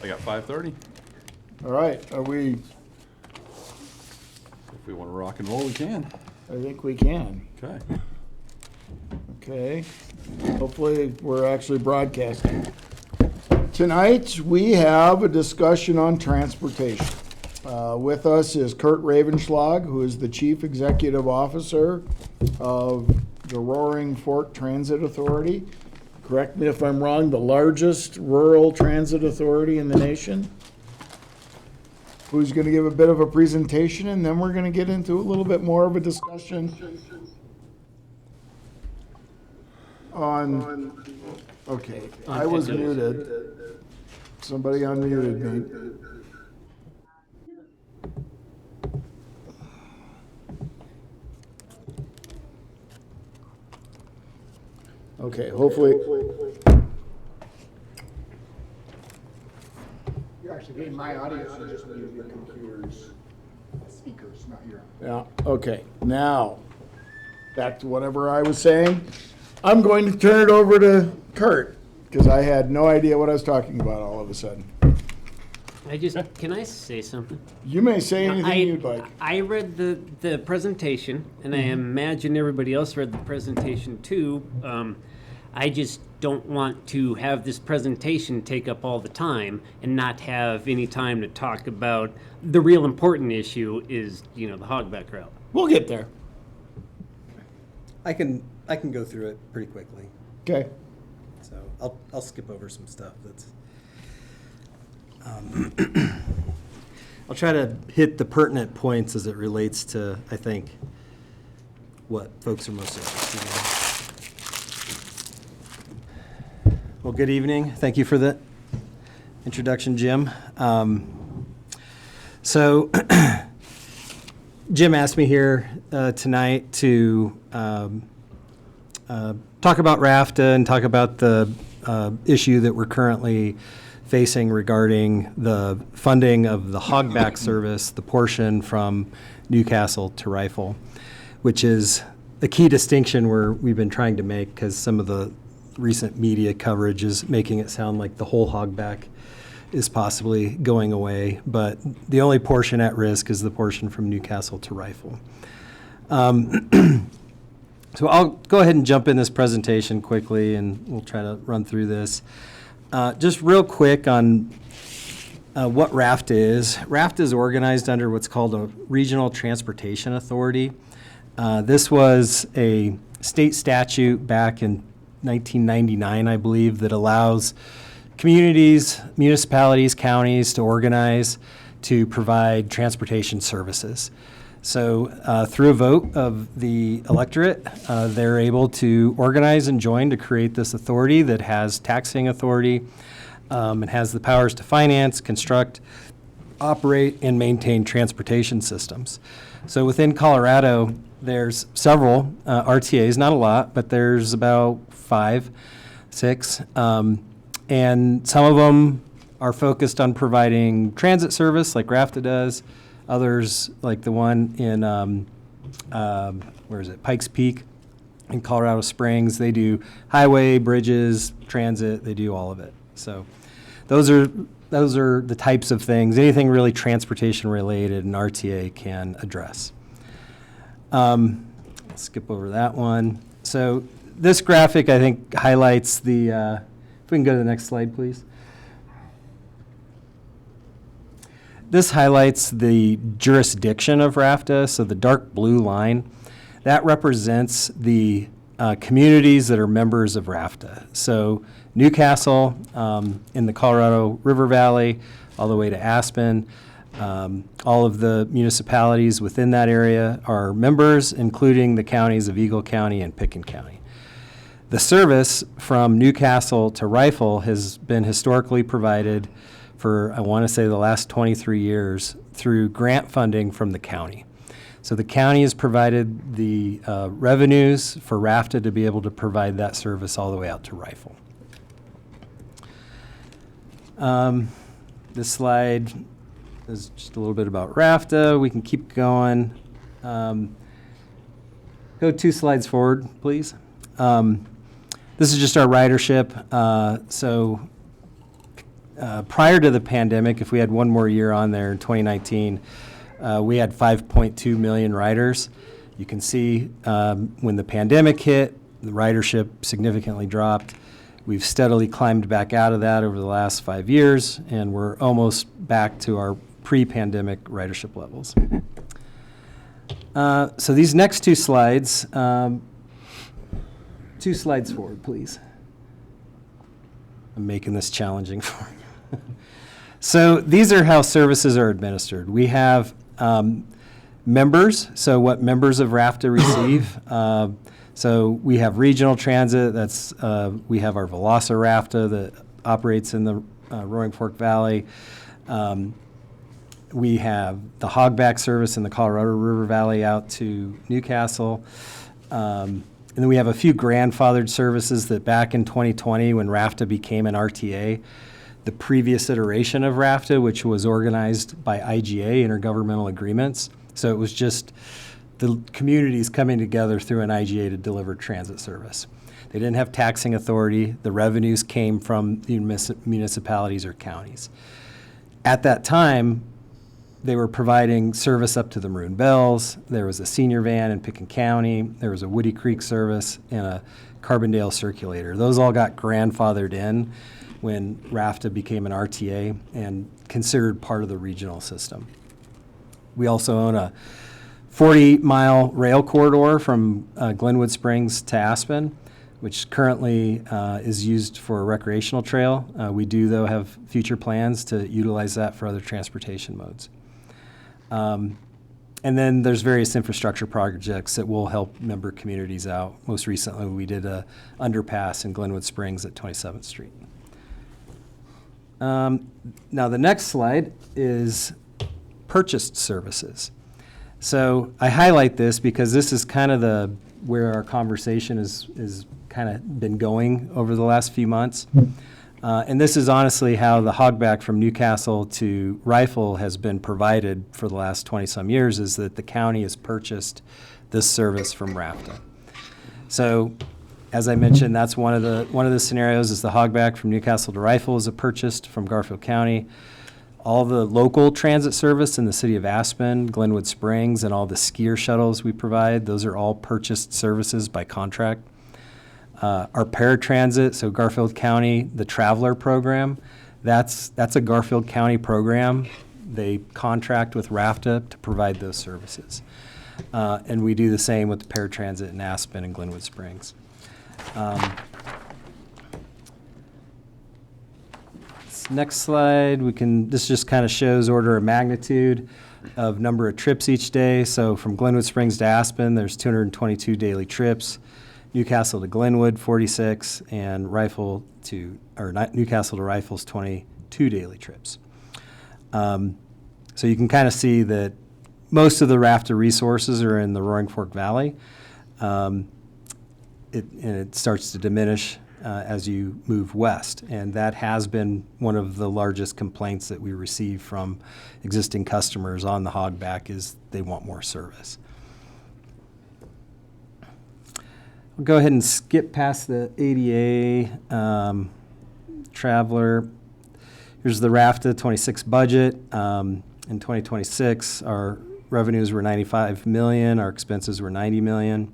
I got 5:30. All right, If we want to rock and roll, we can. I think we can. Okay. Okay. Hopefully, we're actually broadcasting. Tonight, we have a discussion on transportation. With us is Kurt Ravenschlag, who is the Chief Executive Officer of the Roaring Fork Transit Authority. Correct me if I'm wrong, the largest rural transit authority in the nation. Who's going to give a bit of a presentation, and then we're going to get into a little bit more of a discussion on, okay, I was muted. Somebody unmuted me. Okay, hopefully. You're actually getting my audio, so just mute your computer's speakers, not your. Yeah, okay. Now, back to whatever I was saying. I'm going to turn it over to Kurt, because I had no idea what I was talking about all of a sudden. Can I say something? You may say anything you'd like. I read the presentation, and I imagine everybody else read the presentation too. I just don't want to have this presentation take up all the time and not have any time to talk about the real important issue is, the hogback route. We'll get there. I can go through it pretty quickly. Okay. So I'll skip over some stuff that's. I'll try to hit the pertinent points as it relates to, I think, what folks are most interested in. Well, good evening. Thank you for the introduction, Jim. So Jim asked me here tonight to talk about RAFTA and talk about the issue that we're currently facing regarding the funding of the hogback service, the portion from Newcastle to Rifle, which is a key distinction we've been trying to make because some of the recent media coverage is making it sound like the whole hogback is possibly going away, but the only portion at risk is the portion from Newcastle to Rifle. So I'll go ahead and jump in this presentation quickly and we'll try to run through this. Just real quick on what RAFTA is. RAFTA is organized under what's called a Regional Transportation Authority. This was a state statute back in 1999, I believe, that allows communities, municipalities, counties to organize to provide transportation services. So through a vote of the electorate, they're able to organize and join to create this authority that has taxing authority. It has the powers to finance, construct, operate, and maintain transportation systems. So within Colorado, there's several RTAs, not a lot, but there's about 5, 6. And some of them are focused on providing transit service like RAFTA does. Others, like the one in, Pikes Peak in Colorado Springs, they do highway, bridges, transit, they do all of it. So those are the types of things, anything really transportation related an RTA can address. I'll skip over that one. So this graphic, I think, highlights the, if we can go to the next slide, please. This highlights the jurisdiction of RAFTA, so the dark blue line, that represents the communities that are members of RAFTA. So Newcastle in the Colorado River Valley, all the way to Aspen, all of the municipalities within that area are members, including the counties of Eagle County and Pitkin County. The service from Newcastle to Rifle has been historically provided for, I want to say, the last 23 years through grant funding from the county. So the county has provided the revenues for RAFTA to be able to provide that service all the way out to Rifle. This slide is just a little bit about RAFTA. We can keep going. Go 2 slides forward, please. This is just our ridership. So prior to the pandemic, if we had one more year on there in 2019, we had 5.2 million riders. You can see when the pandemic hit, the ridership significantly dropped. We've steadily climbed back out of that over the last 5 years, and we're almost back to our pre-pandemic ridership levels. So these next two slides, 2 slides forward, please. I'm making this challenging for you. So these are how services are administered. We have members, so what members of RAFTA receive. So we have regional transit, that's, we have our Velosa RAFTA that operates in the Roaring Fork Valley. We have the Hogback service in the Colorado River Valley out to Newcastle. And then we have a few grandfathered services that back in 2020, when RAFTA became an RTA, the previous iteration of RAFTA, which was organized by IGA, Intergovernmental Agreements. So it was just the communities coming together through an IGA to deliver transit service. They didn't have taxing authority. The revenues came from the municipalities or counties. At that time, they were providing service up to the Maroon Bells. There was a senior van in Picken County. There was a Woody Creek service and a Carbondale circulator. Those all got grandfathered in when RAFTA became an RTA and considered part of the regional system. We also own a 40-mile rail corridor from Glenwood Springs to Aspen, which currently is used for a recreational trail. We do, though, have future plans to utilize that for other transportation modes. And then there's various infrastructure projects that will help member communities out. Most recently, we did a underpass in Glenwood Springs at 27th Street. Now, the next slide is purchased services. So I highlight this because this is kind of where our conversation is kind of been going over the last few months. And this is honestly how the Hogback from Newcastle to Rifle has been provided for the last 20-some years, is that the county has purchased this service from RAFTA. So, as I mentioned, that's one of the scenarios is the Hogback from Newcastle to Rifle is purchased from Garfield County. All the local transit service in the city of Aspen, Glenwood Springs, and all the skier shuttles we provide, those are all purchased services by contract. Our paratransit, so Garfield County, the Traveler program, that's a Garfield County program. They contract with RAFTA to provide those services. And we do the same with the paratransit in Aspen and Glenwood Springs. This next slide, this just kind of shows order of magnitude of number of trips each day. So from Glenwood Springs to Aspen, there's 222 daily trips. Newcastle to Glenwood, 46, and Newcastle to Rifle's 22 daily trips. So you can kind of see that most of the RAFTA resources are in the Roaring Fork Valley. It starts to diminish as you move west, and that has been one of the largest complaints that we receive from existing customers on the Hogback is they want more service. We'll go ahead and skip past the ADA Traveler. Here's the RAFTA 26 budget. In 2026, our revenues were $95 million. Our expenses were $90 million.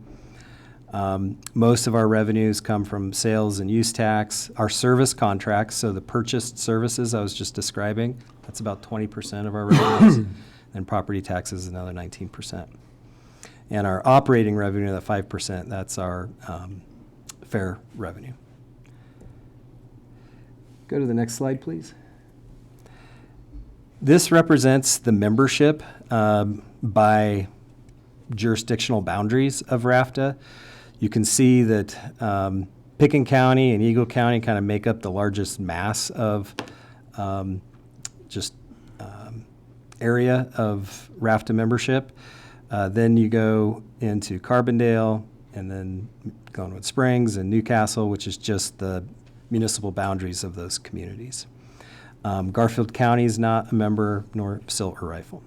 Most of our revenues come from sales and use tax. Our service contracts, so the purchased services I was just describing, that's about 20% of our revenues. And property taxes, another 19%. And our operating revenue, that 5%, that's our fair revenue. Go to the next slide, please. This represents the membership by jurisdictional boundaries of RAFTA. You can see that Picken County and Eagle County kind of make up the largest mass of area of RAFTA membership. Then you go into Carbondale and then Glenwood Springs and Newcastle, which is just the municipal boundaries of those communities. Garfield County is not a member, nor Silver Rifle.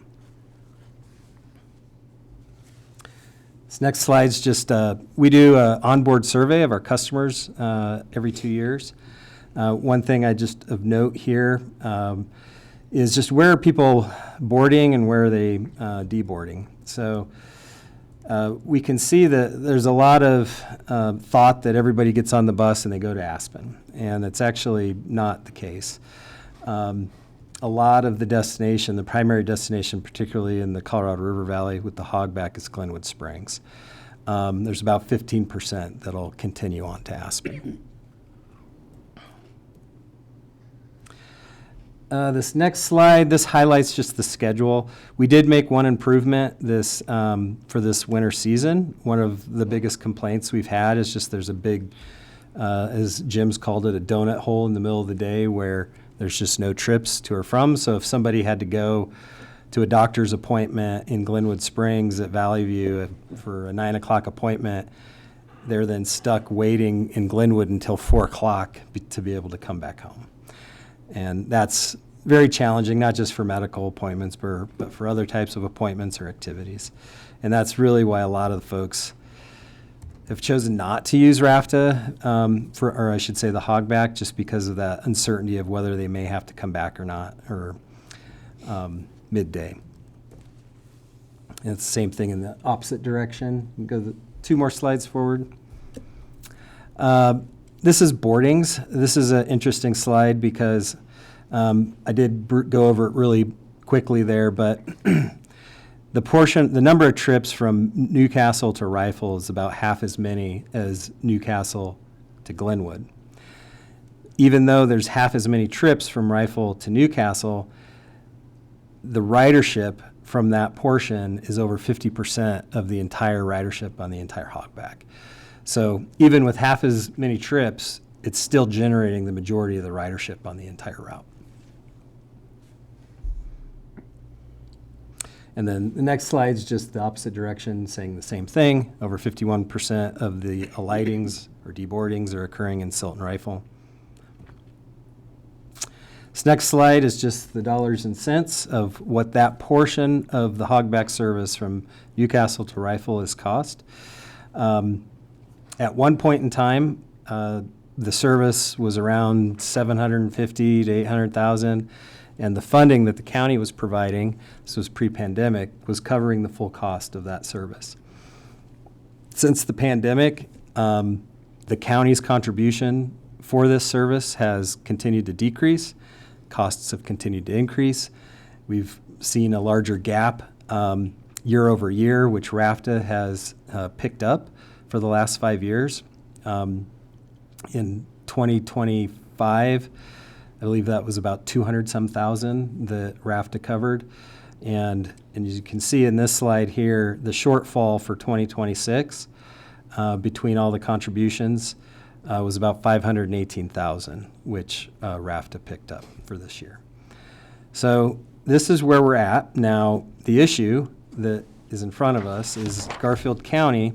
This next slide's just, we do an onboard survey of our customers every 2 years. One thing I just of note here is just where are people boarding and where are they deboarding. So we can see that there's a lot of thought that everybody gets on the bus and they go to Aspen, and it's actually not the case. A lot of the primary destination, particularly in the Colorado River Valley with the hogback, is Glenwood Springs. There's about 15% that'll continue on to Aspen. This next slide, this highlights just the schedule. We did make one improvement for this winter season. One of the biggest complaints we've had is just there's a big, as Jim's called it, a donut hole in the middle of the day where there's just no trips to or from. So if somebody had to go to a doctor's appointment in Glenwood Springs at Valley View for a 9 o'clock appointment, they're then stuck waiting in Glenwood until 4 o'clock to be able to come back home. And that's very challenging, not just for medical appointments, but for other types of appointments or activities. And that's really why a lot of the folks have chosen not to use RAFTA, or I should say the hogback, just because of that uncertainty of whether they may have to come back or not, or midday. And it's the same thing in the opposite direction. Go 2 more slides forward. This is boardings. This is an interesting slide because I did go over it really quickly there, but the number of trips from Newcastle to Rifle is about half as many as Newcastle to Glenwood. Even though there's half as many trips from Rifle to Newcastle, the ridership from that portion is over 50% of the entire ridership on the entire hogback. So even with half as many trips, it's still generating the majority of the ridership on the entire route. And then the next slide is just the opposite direction, saying the same thing. Over 51% of the alightings or deboardings are occurring in Silton Rifle. This next slide is just the dollars and cents of what that portion of the hogback service from Newcastle to Rifle is cost. At one point in time, the service was around $750,000 to $800,000, and the funding that the county was providing, this was pre-pandemic, was covering the full cost of that service. Since the pandemic, the county's contribution for this service has continued to decrease. Costs have continued to increase. We've seen a larger gap year over year, which RAFTA has picked up for the last 5 years. In 2025, I believe that was about 200-some thousand that RAFTA covered. And as you can see in this slide here, the shortfall for 2026 between all the contributions was about $518,000, which RAFTA picked up for this year. So this is where we're at. Now, the issue that is in front of us is Garfield County.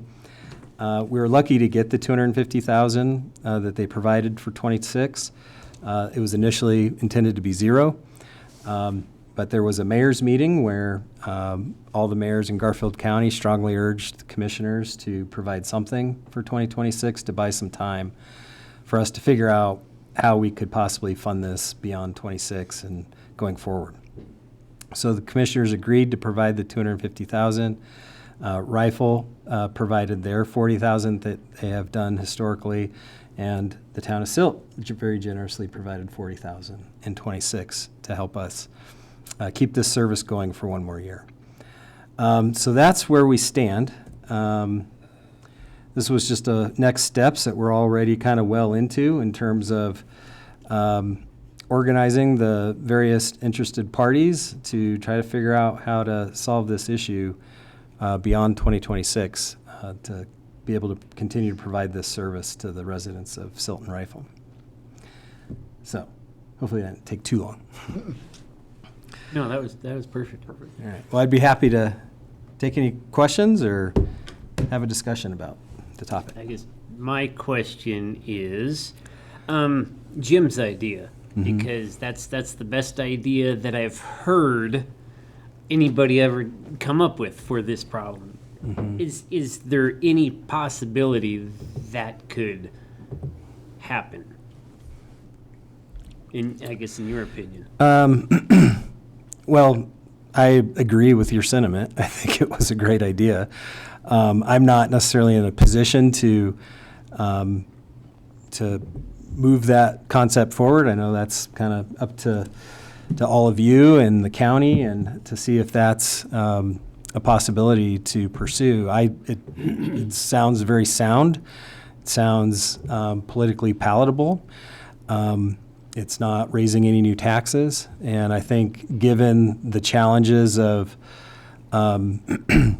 We were lucky to get the $250,000 that they provided for 26. It was initially intended to be zero, but there was a mayor's meeting where all the mayors in Garfield County strongly urged the commissioners to provide something for 2026 to buy some time for us to figure out how we could possibly fund this beyond 26 and going forward. So the commissioners agreed to provide the $250,000. Rifle provided their $40,000 that they have done historically, and the town of Silt very generously provided $40,000 in 26 to help us keep this service going for one more year. So that's where we stand. This was just next steps that we're already kind of well into in terms of organizing the various interested parties to try to figure out how to solve this issue beyond 2026 to be able to continue to provide this service to the residents of Silton Rifle. So hopefully that didn't take too long. No, that was perfect. All right. Well, I'd be happy to take any questions or have a discussion about the topic. I guess my question is Jim's idea, because that's the best idea that I've heard anybody ever come up with for this problem. Is there any possibility that could happen? I guess in your opinion? Well, I agree with your sentiment. I think it was a great idea. I'm not necessarily in a position to move that concept forward. I know that's kind of up to all of you and the county, and to see if that's a possibility to pursue. It sounds very sound. It sounds politically palatable. It's not raising any new taxes, and I think given the challenges of trying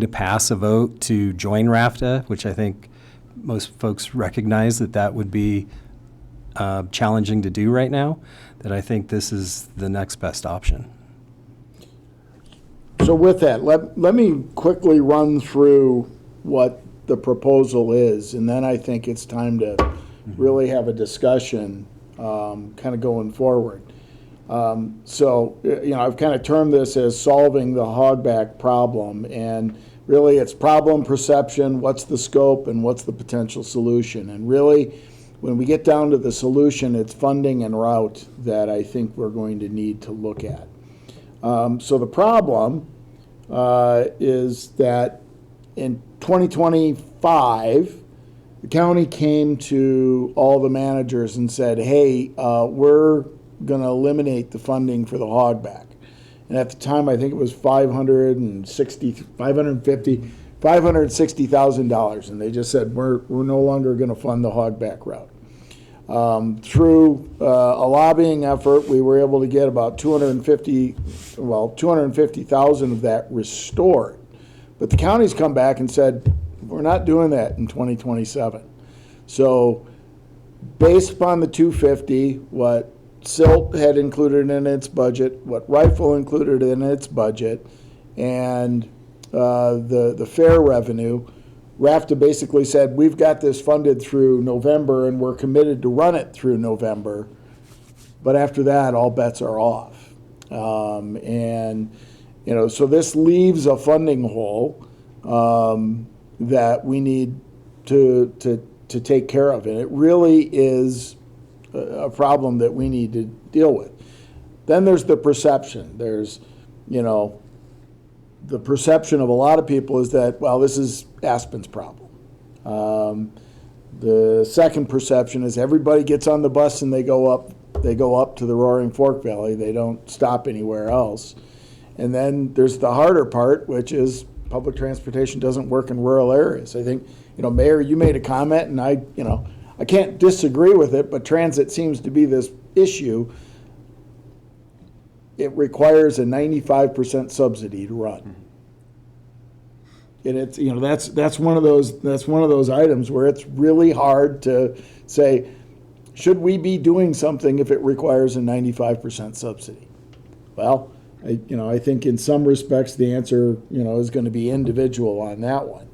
to pass a vote to join RAFTA, which I think most folks recognize that would be challenging to do right now, that I think this is the next best option. So with that, let me quickly run through what the proposal is, and then I think it's time to really have a discussion kind of going forward. So, I've kind of termed this as solving the hogback problem, and really it's problem perception, what's the scope, and what's the potential solution. And really, when we get down to the solution, it's funding and route that I think we're going to need to look at. So the problem is that in 2025, the county came to all the managers and said, hey, we're going to eliminate the funding for the hogback. And at the time, I think it was $560,000. And they just said, we're no longer going to fund the hogback route. Through a lobbying effort, we were able to get about $250,000 of that restored. But the county's come back and said, we're not doing that in 2027. So based upon the 250, what Silt had included in its budget, what Rifle included in its budget, and the fair revenue, RAFTA basically said, we've got this funded through November and we're committed to run it through November. But after that, all bets are off. So this leaves a funding hole that we need to take care of. And it really is a problem that we need to deal with. Then there's the perception. There's, the perception of a lot of people is that, well, this is Aspen's problem. The second perception is everybody gets on the bus and they go up to the Roaring Fork Valley. They don't stop anywhere else. And then there's the harder part, which is public transportation doesn't work in rural areas. I think, Mayor, you made a comment, and I can't disagree with it, but transit seems to be this issue. It requires a 95% subsidy to run. And it's, that's one of those items where it's really hard to say, should we be doing something if it requires a 95% subsidy? Well, I think in some respects the answer, is going to be individual on that one.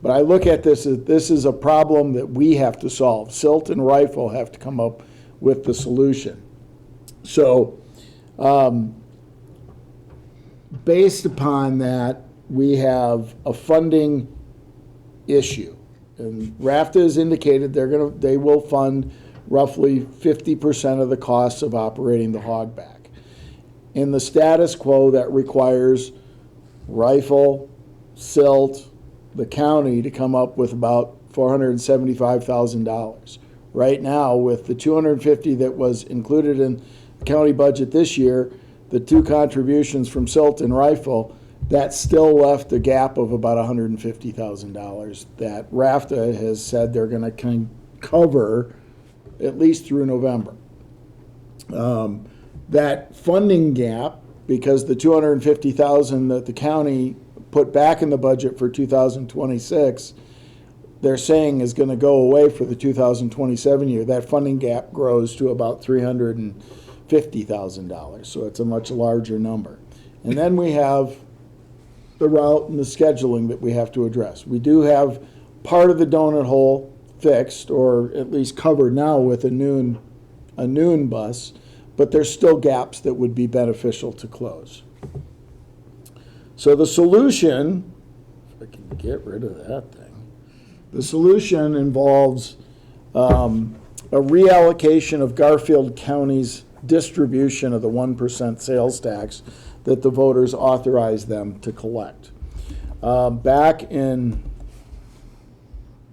But I look at this as this is a problem that we have to solve. Silt and Rifle have to come up with the solution. So, based upon that, we have a funding issue. And RAFTA has indicated they will fund roughly 50% of the costs of operating the hogback. In the status quo, that requires Rifle, Silt, the county to come up with about $475,000. Right now, with the $250,000 that was included in the county budget this year, the two contributions from Silt and Rifle, that still left a gap of about $150,000 that RAFTA has said they're going to cover at least through November. That funding gap, because the $250,000 that the county put back in the budget for 2026, they're saying is going to go away for the 2027 year, that funding gap grows to about $350,000. So it's a much larger number. And then we have the route and the scheduling that we have to address. We do have part of the donut hole fixed, or at least covered now with a noon bus, but there's still gaps that would be beneficial to close. So the solution, if I can get rid of that thing, the solution involves a reallocation of Garfield County's distribution of the 1% sales tax that the voters authorized them to collect. Back in,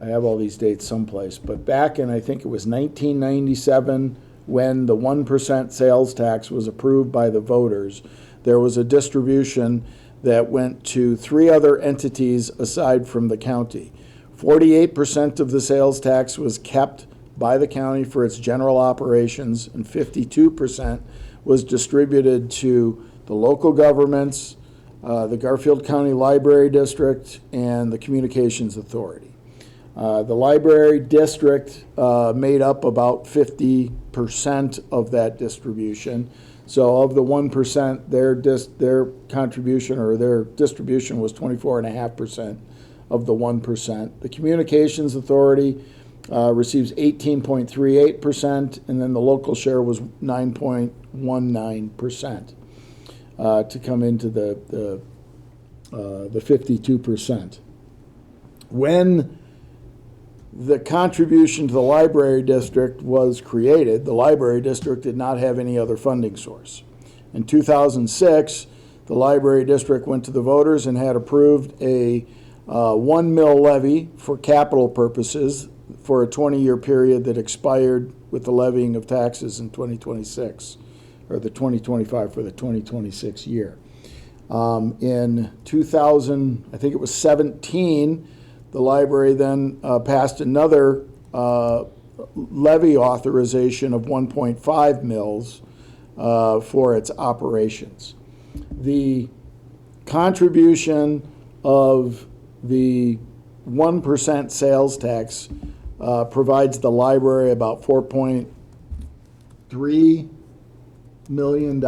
I have all these dates someplace, but back in, I think it was 1997, when the 1% sales tax was approved by the voters, there was a distribution that went to 3 other entities aside from the county. 48% of the sales tax was kept by the county for its general operations, and 52% was distributed to the local governments, the Garfield County Library District, and the Communications Authority. The library district made up about 50% of that distribution. So of the 1%, their contribution or their distribution was 24.5% of the 1%. The Communications Authority receives 18.38%, and then the local share was 9.19% to come into the 52%. When the contribution to the library district was created, the library district did not have any other funding source. In 2006, the library district went to the voters and had approved a 1 mil levy for capital purposes for a 20-year period that expired with the levying of taxes in 2026, or the 2025 for the 2026 year. In 2000, I think it was 17, the library then passed another levy authorization of 1.5 mils for its operations. The contribution of the 1% sales tax provides the library about $4.3 million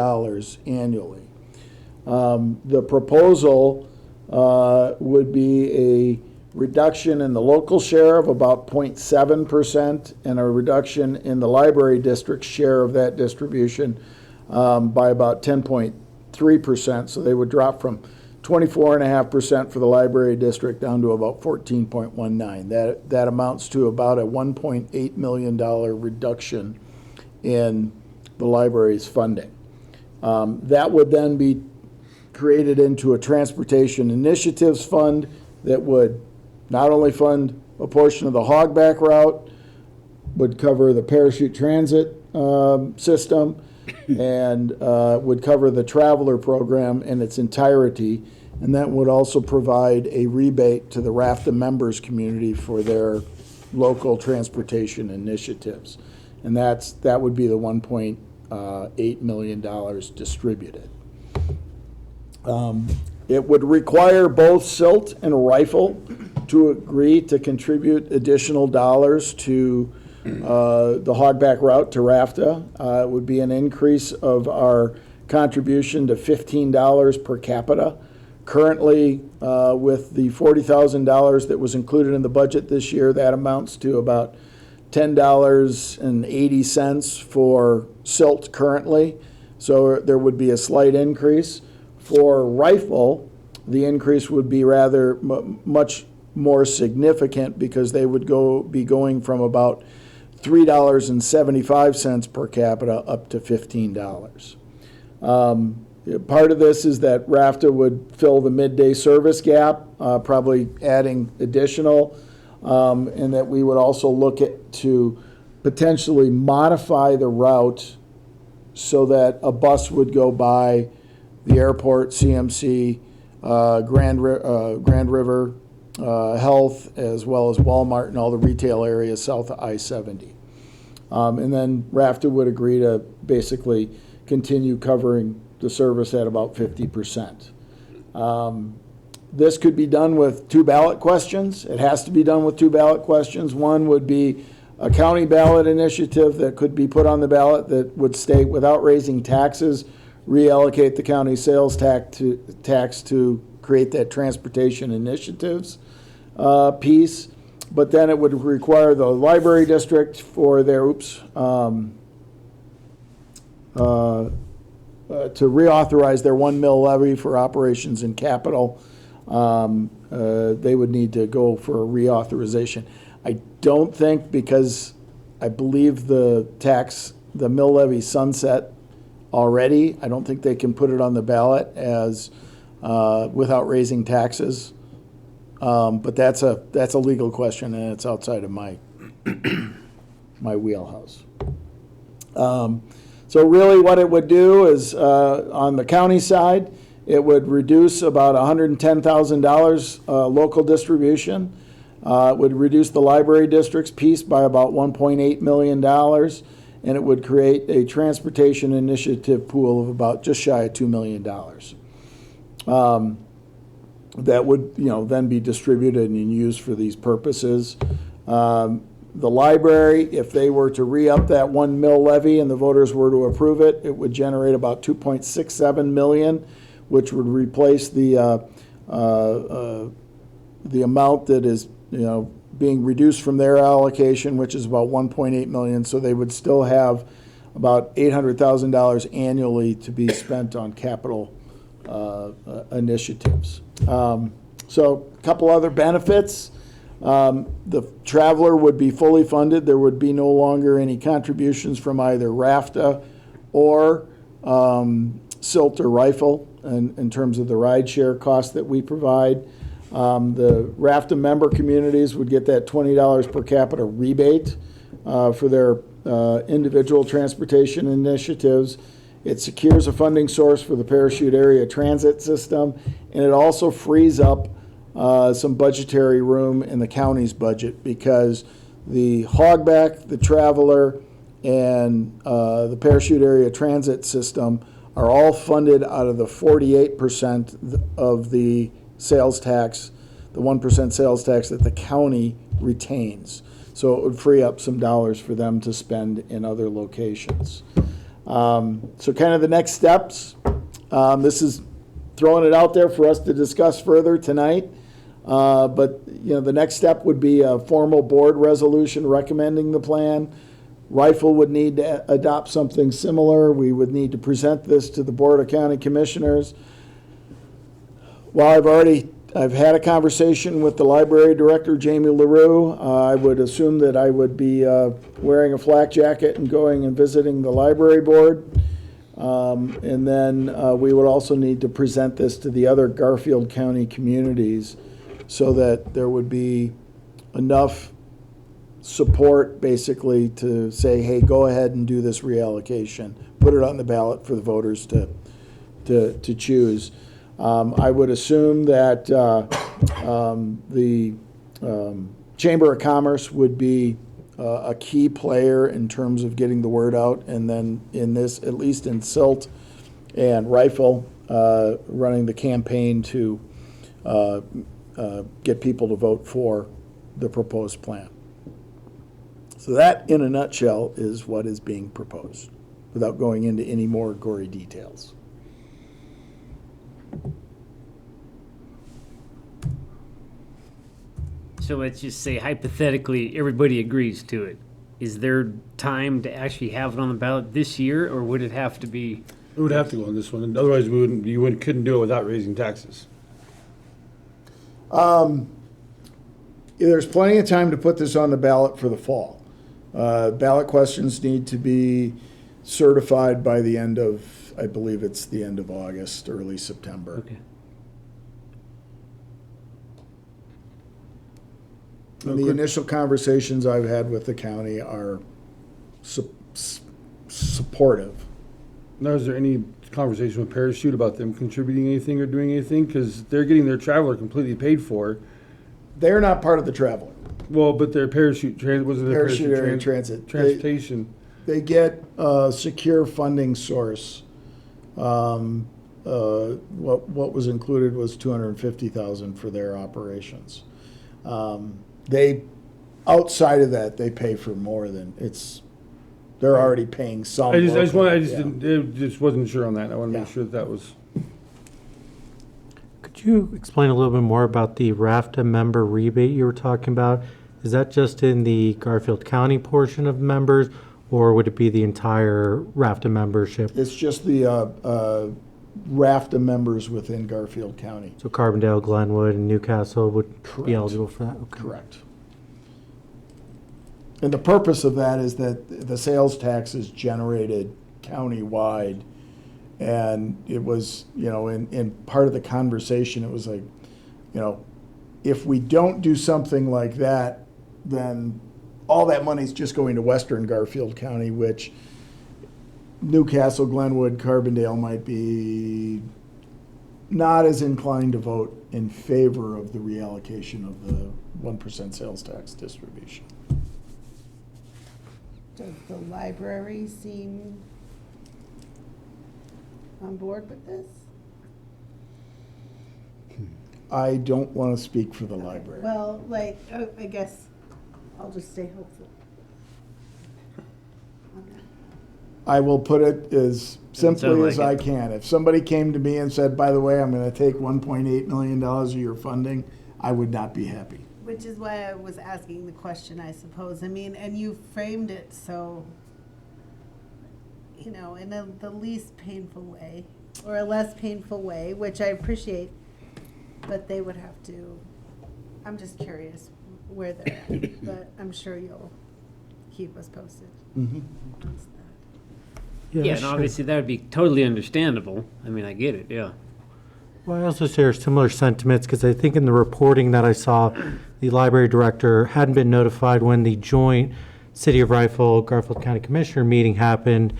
annually. The proposal would be a reduction in the local share of about 0.7% and a reduction in the library district share of that distribution by about 10.3%. So they would drop from 24.5% for the library district down to about 14.19. That amounts to about a $1.8 million reduction in the library's funding. That would then be created into a transportation initiatives fund that would not only fund a portion of the hogback route, would cover the parachute transit system, and would cover the traveler program in its entirety, and that would also provide a rebate to the RAFTA members community for their local transportation initiatives. And that would be the $1.8 million distributed. It would require both Silt and Rifle to agree to contribute additional dollars to the hogback route to RAFTA. It would be an increase of our contribution to $15 per capita. Currently, with the $40,000 that was included in the budget this year, that amounts to about $10.80 for Silt currently. So there would be a slight increase. For Rifle, the increase would be rather much more significant because they would be going from about $3.75 per capita up to $15. Part of this is that RAFTA would fill the midday service gap, probably adding additional, and that we would also look at to potentially modify the route so that a bus would go by the airport, CMC, Grand River Health, as well as Walmart and all the retail areas south of I-70. And then RAFTA would agree to basically continue covering the service at about 50%. This could be done with 2 ballot questions. It has to be done with 2 ballot questions. One would be a county ballot initiative that could be put on the ballot that would state, without raising taxes, reallocate the county sales tax to create that transportation initiatives piece. But then it would require the library district for their, to reauthorize their 1 mil levy for operations and capital. They would need to go for a reauthorization. I don't think, because I believe the mill levy sunset already. I don't think they can put it on the ballot as, without raising taxes. But that's a legal question, and it's outside of my wheelhouse. So really what it would do is, on the county side, it would reduce about $110,000 local distribution. It would reduce the library district's piece by about $1.8 million, and it would create a transportation initiative pool of about just shy of $2 million. That would, then be distributed and used for these purposes. The library, if they were to re-up that 1 mill levy and the voters were to approve it, it would generate about $2.67 million, which would replace the amount that is, being reduced from their allocation, which is about $1.8 million. So they would still have about $800,000 annually to be spent on capital initiatives. So a couple other benefits. The Traveler would be fully funded. There would be no longer any contributions from either RAFTA or Silt or Rifle in terms of the rideshare cost that we provide. The RAFTA member communities would get that $20 per capita rebate for their individual transportation initiatives. It secures a funding source for the Parachute Area Transit System, and it also frees up some budgetary room in the county's budget, because the Hogback, the Traveler, and the Parachute Area Transit System are all funded out of the 48% of the sales tax, the 1% sales tax that the county retains. So it would free up some dollars for them to spend in other locations. So kind of the next steps, this is throwing it out there for us to discuss further tonight. But the next step would be a formal board resolution recommending the plan. Rifle would need to adopt something similar. We would need to present this to the Board of County Commissioners. While I've had a conversation with the library director, Jamie LaRue. I would assume that I would be wearing a flak jacket and going and visiting the library board. And then we would also need to present this to the other Garfield County communities so that there would be enough support basically to say, hey, go ahead and do this reallocation. Put it on the ballot for the voters to choose. I would assume that the Chamber of Commerce would be a key player in terms of getting the word out, and then in this, at least in Silt and Rifle, running the campaign to get people to vote for the proposed plan. So that, in a nutshell, is what is being proposed, without going into any more gory details. So let's just say hypothetically, everybody agrees to it. Is there time to actually have it on the ballot this year, or would it have to be? It would have to go on this one, otherwise couldn't do it without raising taxes. There's plenty of time to put this on the ballot for the fall. Ballot questions need to be certified by the end of, I believe it's the end of August, early September. Okay. And the initial conversations I've had with the county are supportive. Now, is there any conversation with Parachute about them contributing anything or doing anything? Because they're getting their Traveler completely paid for. They're not part of the Traveler. Well, but their Parachute Area Transit. Transportation. They get a secure funding source. What was included was $250,000 for their operations. They, outside of that, they pay for more than they're already paying some. I just locally. wasn't sure on that. I want to make Yeah. sure that was. Could you explain a little bit more about the RAFTA member rebate you were talking about? Is that just in the Garfield County portion of members, or would it be the entire RAFTA membership? It's just the RAFTA members within Garfield County. So Carbondale, Glenwood, and Newcastle would Correct. be eligible for that? Okay. Correct. And the purpose of that is that the sales tax is generated countywide. And it was, in part of the conversation, it was like, if we don't do something like that, then all that money's just going to Western Garfield County, which Newcastle, Glenwood, Carbondale might be not as inclined to vote in favor of the reallocation of the 1% sales tax distribution. Does the library seem on board with this? I don't want to speak for the library. Well, I guess I'll just stay hopeful. I will put it as simply sound as like I it. can. If somebody came to me and said, by the way, I'm going to take $1.8 million of your funding, I would not be happy. Which is why I was asking the question, I suppose. I mean, and you framed it so, in the least painful way, or a less painful way, which I appreciate, but they would have to, I'm just curious where they're at, but I'm sure you'll keep us posted. Mm-hmm. on that. Yeah, and sure. obviously that would be totally understandable. I mean, I get it, yeah. Well, I also share similar sentiments because I think in the reporting that I saw, the library director hadn't been notified when the joint City of Rifle, Garfield County Commissioner meeting happened.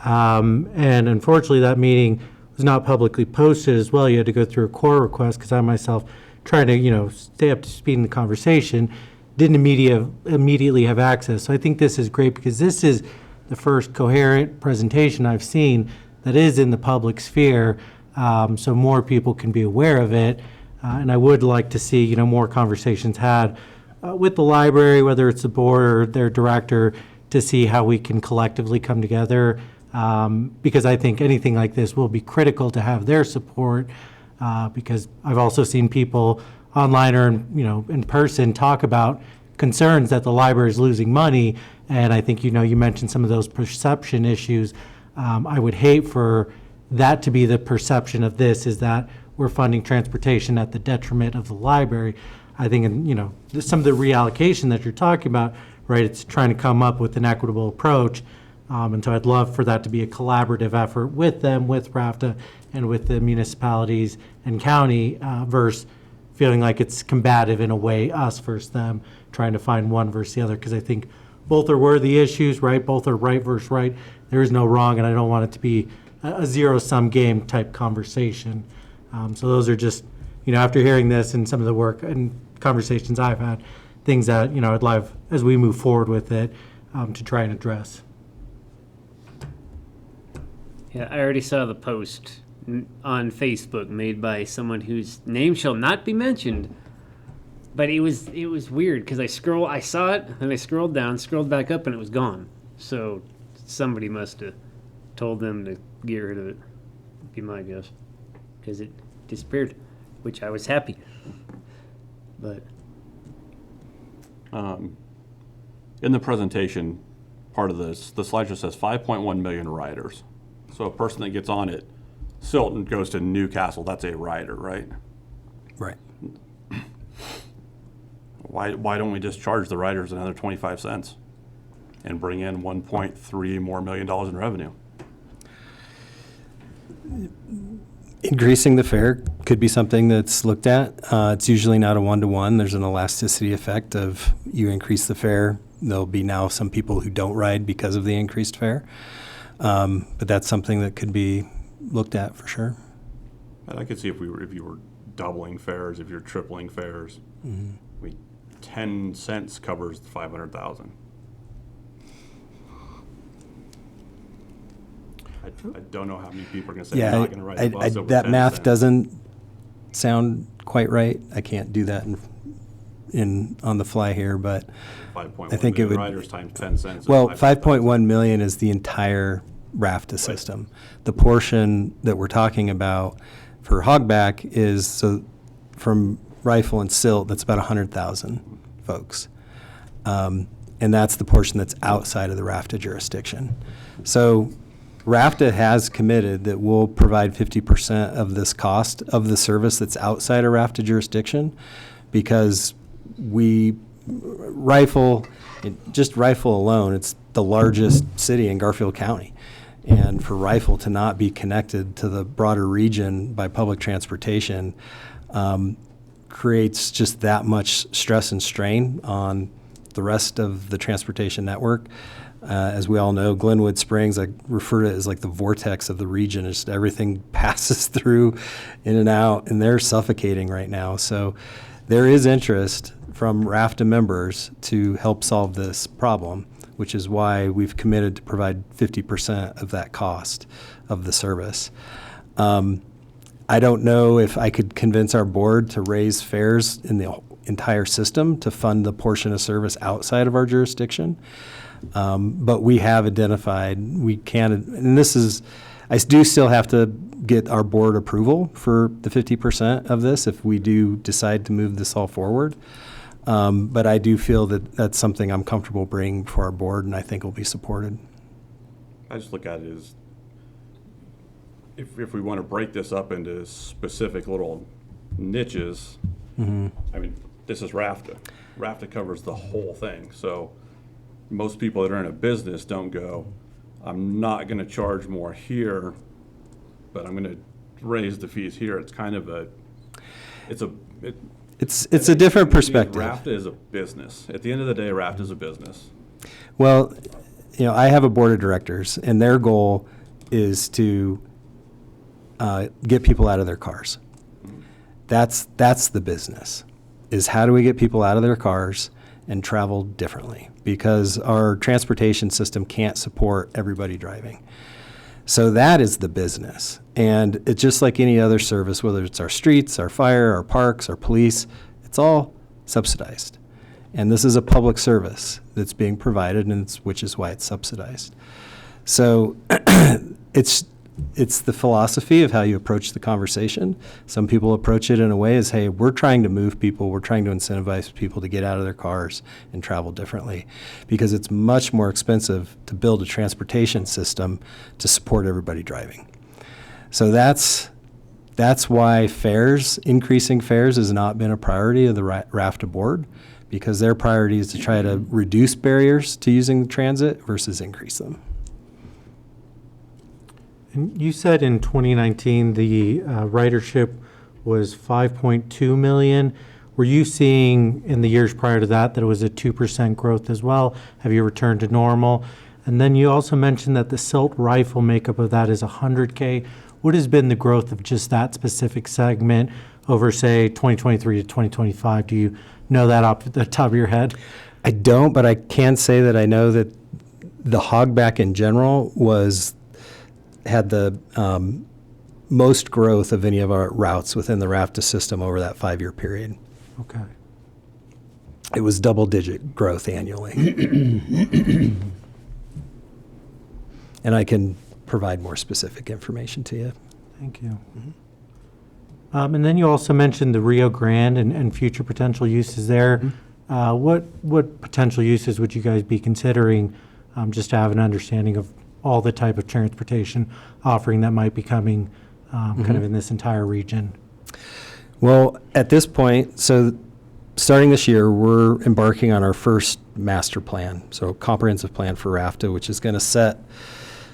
And unfortunately, that meeting was not publicly posted as well. You had to go through a core request because I myself, trying to, stay up to speed in the conversation, didn't immediately have access. So I think this is great because this is the first coherent presentation I've seen that is in the public sphere, so more people can be aware of it. And I would like to see, more conversations had with the library, whether it's the board or their director, to see how we can collectively come together. Because I think anything like this will be critical to have their support. Because I've also seen people online or in person talk about concerns that the library is losing money. And I think, you mentioned some of those perception issues. I would hate for that to be the perception of this, is that we're funding transportation at the detriment of the library. I think, some of the reallocation that you're talking about, right, it's trying to come up with an equitable approach. And so I'd love for that to be a collaborative effort with them, with RAFTA, and with the municipalities and county, versus feeling like it's combative in a way, us versus them, trying to find one versus the other, because I think both are worthy issues, right? Both are right versus right. There is no wrong, and I don't want it to be a zero-sum game type conversation. So those are just, after hearing this and some of the work and conversations I've had, things that, I'd love, as we move forward with it, to try and address. Yeah, I already saw the post on Facebook made by someone whose name shall not be mentioned. But it was weird because I saw it, and I scrolled down, scrolled back up, and it was gone. So somebody must have told them to get rid of it, would be my guess, because it disappeared, which I was happy. But In the presentation, part of this, the slide just says 5.1 million riders. So a person that gets on it, Silton goes to Newcastle, that's a rider, right? Right. Why don't we just charge the riders another 25 cents and bring in 1.3 more million dollars in revenue? Increasing the fare could be something that's looked at. It's usually not a one-to-one. There's an elasticity effect of you increase the fare, there'll be now some people who don't ride because of the increased fare. But that's something that could be looked at for sure. I could see if you were doubling fares, if you're tripling fares. Mm-hmm. 10 cents covers 500,000. I don't know how many people are going to say, I'm not going to ride the bus over that 10 math cents. doesn't sound quite right. I can't do that on the fly here, but 5.1 I think it million would. riders times 10 cents. is Well, 500,000. 5.1 million is the entire RAFTA system. The portion that we're talking about for Hogback is, so from Rifle and Silt, that's about 100,000 folks. And that's the portion that's outside of the RAFTA jurisdiction. So RAFTA has committed that we'll provide 50% of this cost of the service that's outside of RAFTA jurisdiction, because Rifle Just Rifle alone, it's the largest city in Garfield County. And for Rifle to not be connected to the broader region by public transportation creates just that much stress and strain on the rest of the transportation network. As we all know, Glenwood Springs, I refer to it as like the vortex of the region. It's just everything passes through in and out, and they're suffocating right now. So there is interest from RAFTA members to help solve this problem, which is why we've committed to provide 50% of that cost of the service. I don't know if I could convince our board to raise fares in the entire system to fund the portion of service outside of our jurisdiction. But we have identified, we can, and this is, I do still have to get our board approval for the 50% of this if we do decide to move this all forward. But I do feel that that's something I'm comfortable bringing for our board, and I think will be supported. I just look at it as, if we want to break this up into specific little niches, I mean, this is RAFTA. RAFTA covers the whole thing. So most people that are in a business don't go, I'm not going to charge more here, but I'm going to raise the fees here. It's kind of a, it's a different perspective. RAFTA is a business. At the end of the day, RAFTA is a business. Well, you know, I have a board of directors, and their goal is to get people out of their cars. That's the business, is how do we get people out of their cars and travel differently? Because our transportation system can't support everybody driving. So that is the business. And it's just like any other service, whether it's our streets, our fire, our parks, our police, it's all subsidized. And this is a public service that's being provided, and which is why it's subsidized. So it's the philosophy of how you approach the conversation. Some people approach it in a way as, hey, we're trying to move people, we're trying to incentivize people to get out of their cars and travel differently, because it's much more expensive to build a transportation system to support everybody driving. So that's why increasing fares has not been a priority of the RAFTA board, because their priority is to try to reduce barriers to using transit versus increase them. And you said in 2019 the ridership was 5.2 million. Were you seeing in the years prior to that it was a 2% growth as well? Have you returned to normal? And then you also mentioned that the Silt Rifle makeup of that is 100K. What has been the growth of just that specific segment over, say, 2023 to 2025? Do you know that off the top of your head? I don't, but I can say that I know that the hogback in general had the most growth of any of our routes within the RAFTA system over that 5-year period. Okay. It was double-digit growth annually. And I can provide more specific information to you. Thank you. And then you also mentioned the Rio Grande and future potential uses there. What potential uses would you guys be considering, just to have an understanding of all the type of transportation offering that might be coming kind of in this entire region? Well, at this point, so starting this year, we're embarking on our first master plan, so comprehensive plan for RAFTA, which is going to set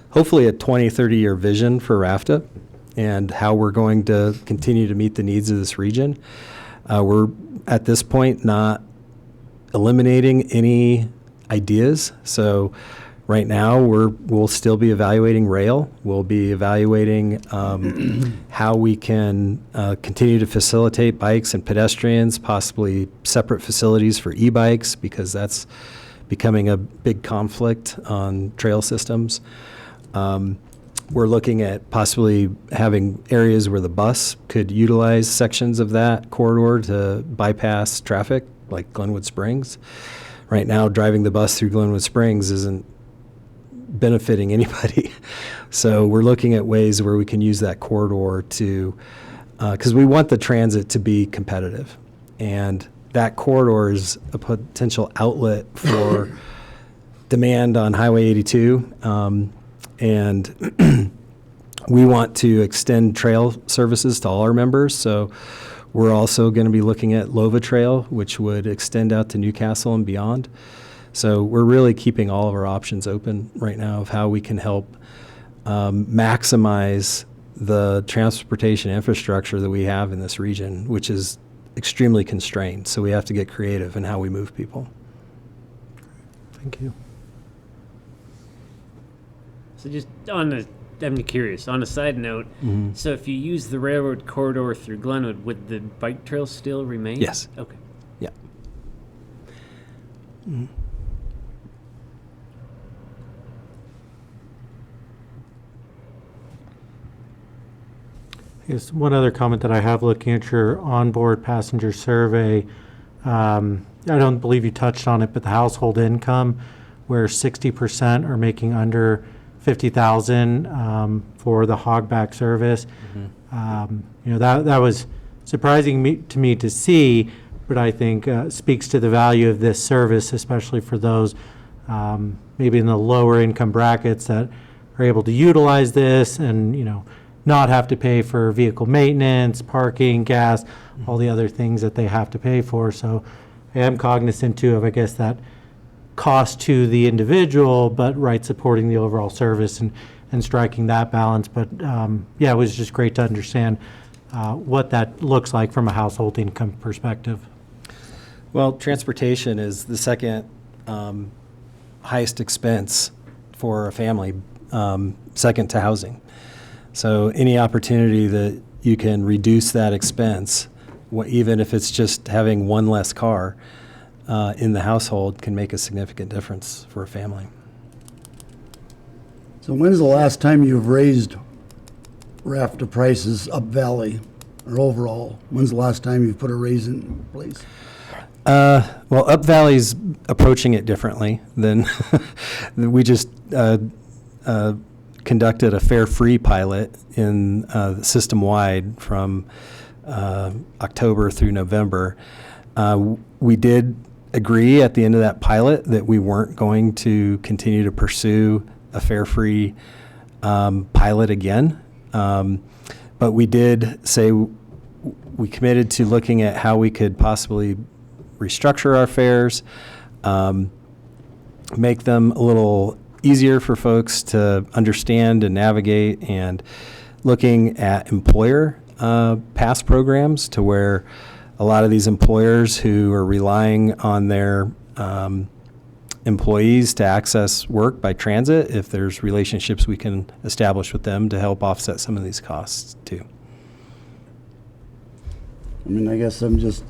hopefully a 20, 30-year vision for RAFTA and how we're going to continue to meet the needs of this region. We're, at this point, not eliminating any ideas. So right now, we'll still be evaluating rail. We'll be evaluating how we can continue to facilitate bikes and pedestrians, possibly separate facilities for e-bikes, because that's becoming a big conflict on trail systems. We're looking at possibly having areas where the bus could utilize sections of that corridor to bypass traffic, like Glenwood Springs. Right now, driving the bus through Glenwood Springs isn't benefiting anybody. So we're looking at ways where we can use that corridor to, because we want the transit to be competitive. And that corridor is a potential outlet for demand on Highway 82. And we want to extend trail services to all our members. So we're also going to be looking at Lova Trail, which would extend out to Newcastle and beyond. So we're really keeping all of our options open right now of how we can help maximize the transportation infrastructure that we have in this region, which is extremely constrained. So we have to get creative in how we move people. Thank you. So just I'm curious, on a side note, so if you use the railroad corridor through Glenwood, would the bike trail still remain? Yes. Okay. Yeah. Yes, one other comment that I have looking at your onboard passenger survey. I don't believe you touched on it, but the household income, where 60% are making under 50,000 for the hogback service. That was surprising to me to see, but I think speaks to the value of this service, especially for those maybe in the lower income brackets that are able to utilize this and not have to pay for vehicle maintenance, parking, gas, all the other things that they have to pay for. So I am cognizant too of, I guess, that cost to the individual, but supporting the overall service and striking that balance. But it was just great to understand what that looks like from a household income perspective. Well, transportation is the second highest expense for a family, second to housing. So any opportunity that you can reduce that expense, even if it's just having one less car in the household, can make a significant difference for a family. So when's the last time you've raised RAFTA prices up valley or overall? When's the last time you've put a raise in place? Well, Up Valley's approaching it differently than we just conducted a fare-free pilot in system-wide from October through November. We did agree at the end of that pilot that we weren't going to continue to pursue a fare-free pilot again. But we did say we committed to looking at how we could possibly restructure our fares, make them a little easier for folks to understand and navigate, and looking at employer pass programs to where a lot of these employers who are relying on their employees to access work by transit, if there's relationships we can establish with them to help offset some of these costs too. I mean, I guess I'm just,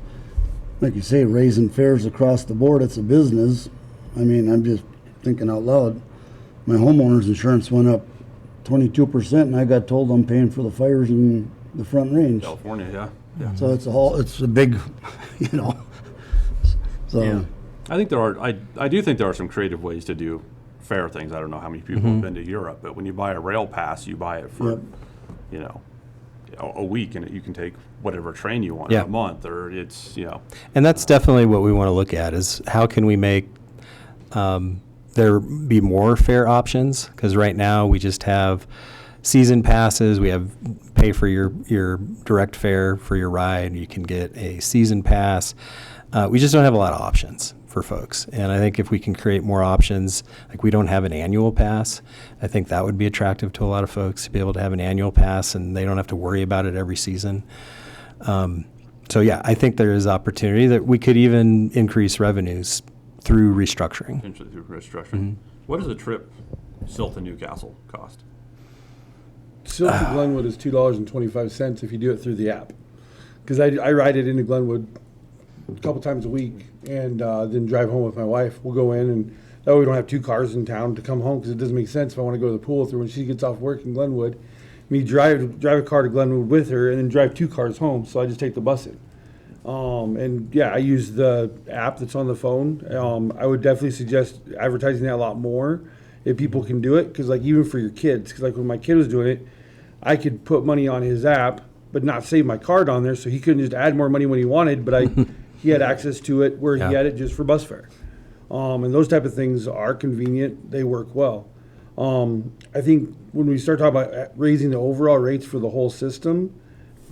like you say, raising fares across the board. It's a business. I mean, I'm just thinking out loud. My homeowner's insurance went up 22%, and I got told I'm paying for the fires in the Front Range. California, yeah. So it's a big, So Yeah. I think I do think there are some creative ways to do fare things. I don't know how many people have been to Europe, but when you buy a rail pass, you buy it for, Yep. a week, and you can take whatever train you want Yeah. in a month, or it's, And that's definitely what we want to look at, is how can we make there be more fare options? Because right now we just have season passes. We have pay for your direct fare for your ride. You can get a season pass. We just don't have a lot of options for folks. And I think if we can create more options, like we don't have an annual pass, I think that would be attractive to a lot of folks to be able to have an annual pass and they don't have to worry about it every season. So yeah, I think there is opportunity that we could even increase revenues through restructuring. potentially through restructuring. What does a trip Silt to Newcastle cost? Silt to Glenwood is $2.25 if you do it through the app. Because I ride it into Glenwood a couple times a week and then drive home with my wife. We'll go in, and that way we don't have two cars in town to come home, because it doesn't make sense if I want to go to the pool with her when she gets off work in Glenwood. Me drive a car to Glenwood with her and then drive two cars home, so I just take the bus in. And yeah, I use the app that's on the phone. I would definitely suggest advertising that a lot more if people can do it, because like even for your kids, because like when my kid was doing it, I could put money on his app but not save my card on there, so he couldn't just add more money when he wanted, but he had access to it where Yeah. he had it just for bus fare. And those type of things are convenient. They work well. I think when we start talking about raising the overall rates for the whole system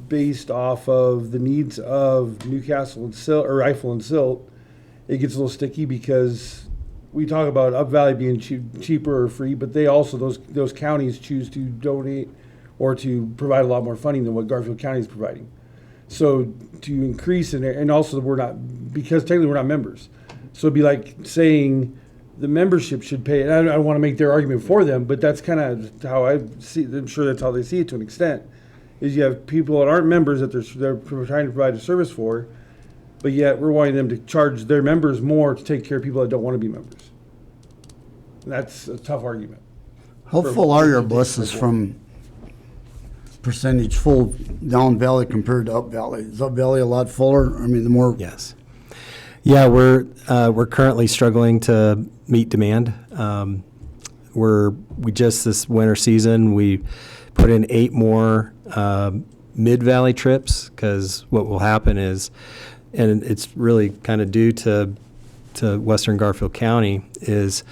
based off of the needs of Newcastle and Silt, or Rifle and Silt, it gets a little sticky, because we talk about Up Valley being cheaper or free, but they also, those counties choose to donate or to provide a lot more funding than what Garfield County is providing. So to increase and also because technically we're not members. So it'd be like saying the membership should pay, and I don't want to make their argument for them, but that's kind of how I see, I'm sure that's how they see it to an extent, is you have people that aren't members that they're trying to provide a service for, but yet we're wanting them to charge their members more to take care of people that don't want to be members. And that's a tough argument. How full are your buses from percentage full down valley compared to up valley? Is up valley a lot fuller? I mean, the more. Yes. Yeah, we're currently struggling to meet demand. We just this winter season, we put in 8 more mid-valley trips, because what will happen is, and it's really kind of due to Western Garfield County, is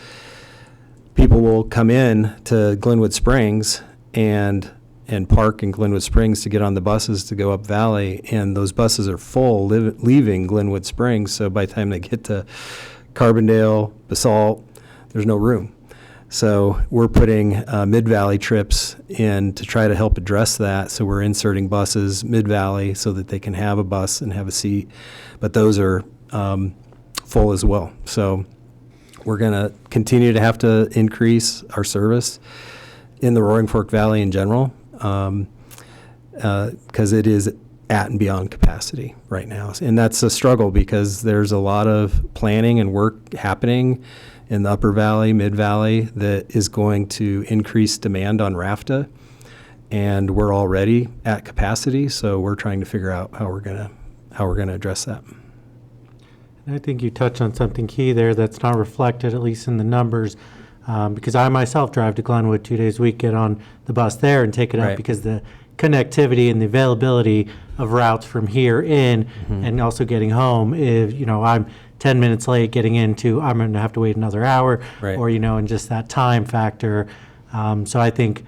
people will come in to Glenwood Springs and park in Glenwood Springs to get on the buses to go up valley, and those buses are full leaving Glenwood Springs. So by the time they get to Carbondale, Basalt, there's no room. So we're putting mid-valley trips in to try to help address that. So we're inserting buses mid-valley so that they can have a bus and have a seat, but those are full as well. So we're going to continue to have to increase our service in the Roaring Fork Valley in general, because it is at and beyond capacity right now. And that's a struggle because there's a lot of planning and work happening in the Upper Valley, Mid Valley, that is going to increase demand on RAFTA. And we're already at capacity, so we're trying to figure out how we're gonna address that. I think you touched on something key there that's not reflected, at least in the numbers, because I myself drive to Glenwood 2 days a week, get on the bus there and take it up, Right. because the connectivity and the availability of routes from here in and also getting home, if, I'm 10 minutes late getting into, I'm going to have to wait another hour, Right. or, and just that time factor. So I think,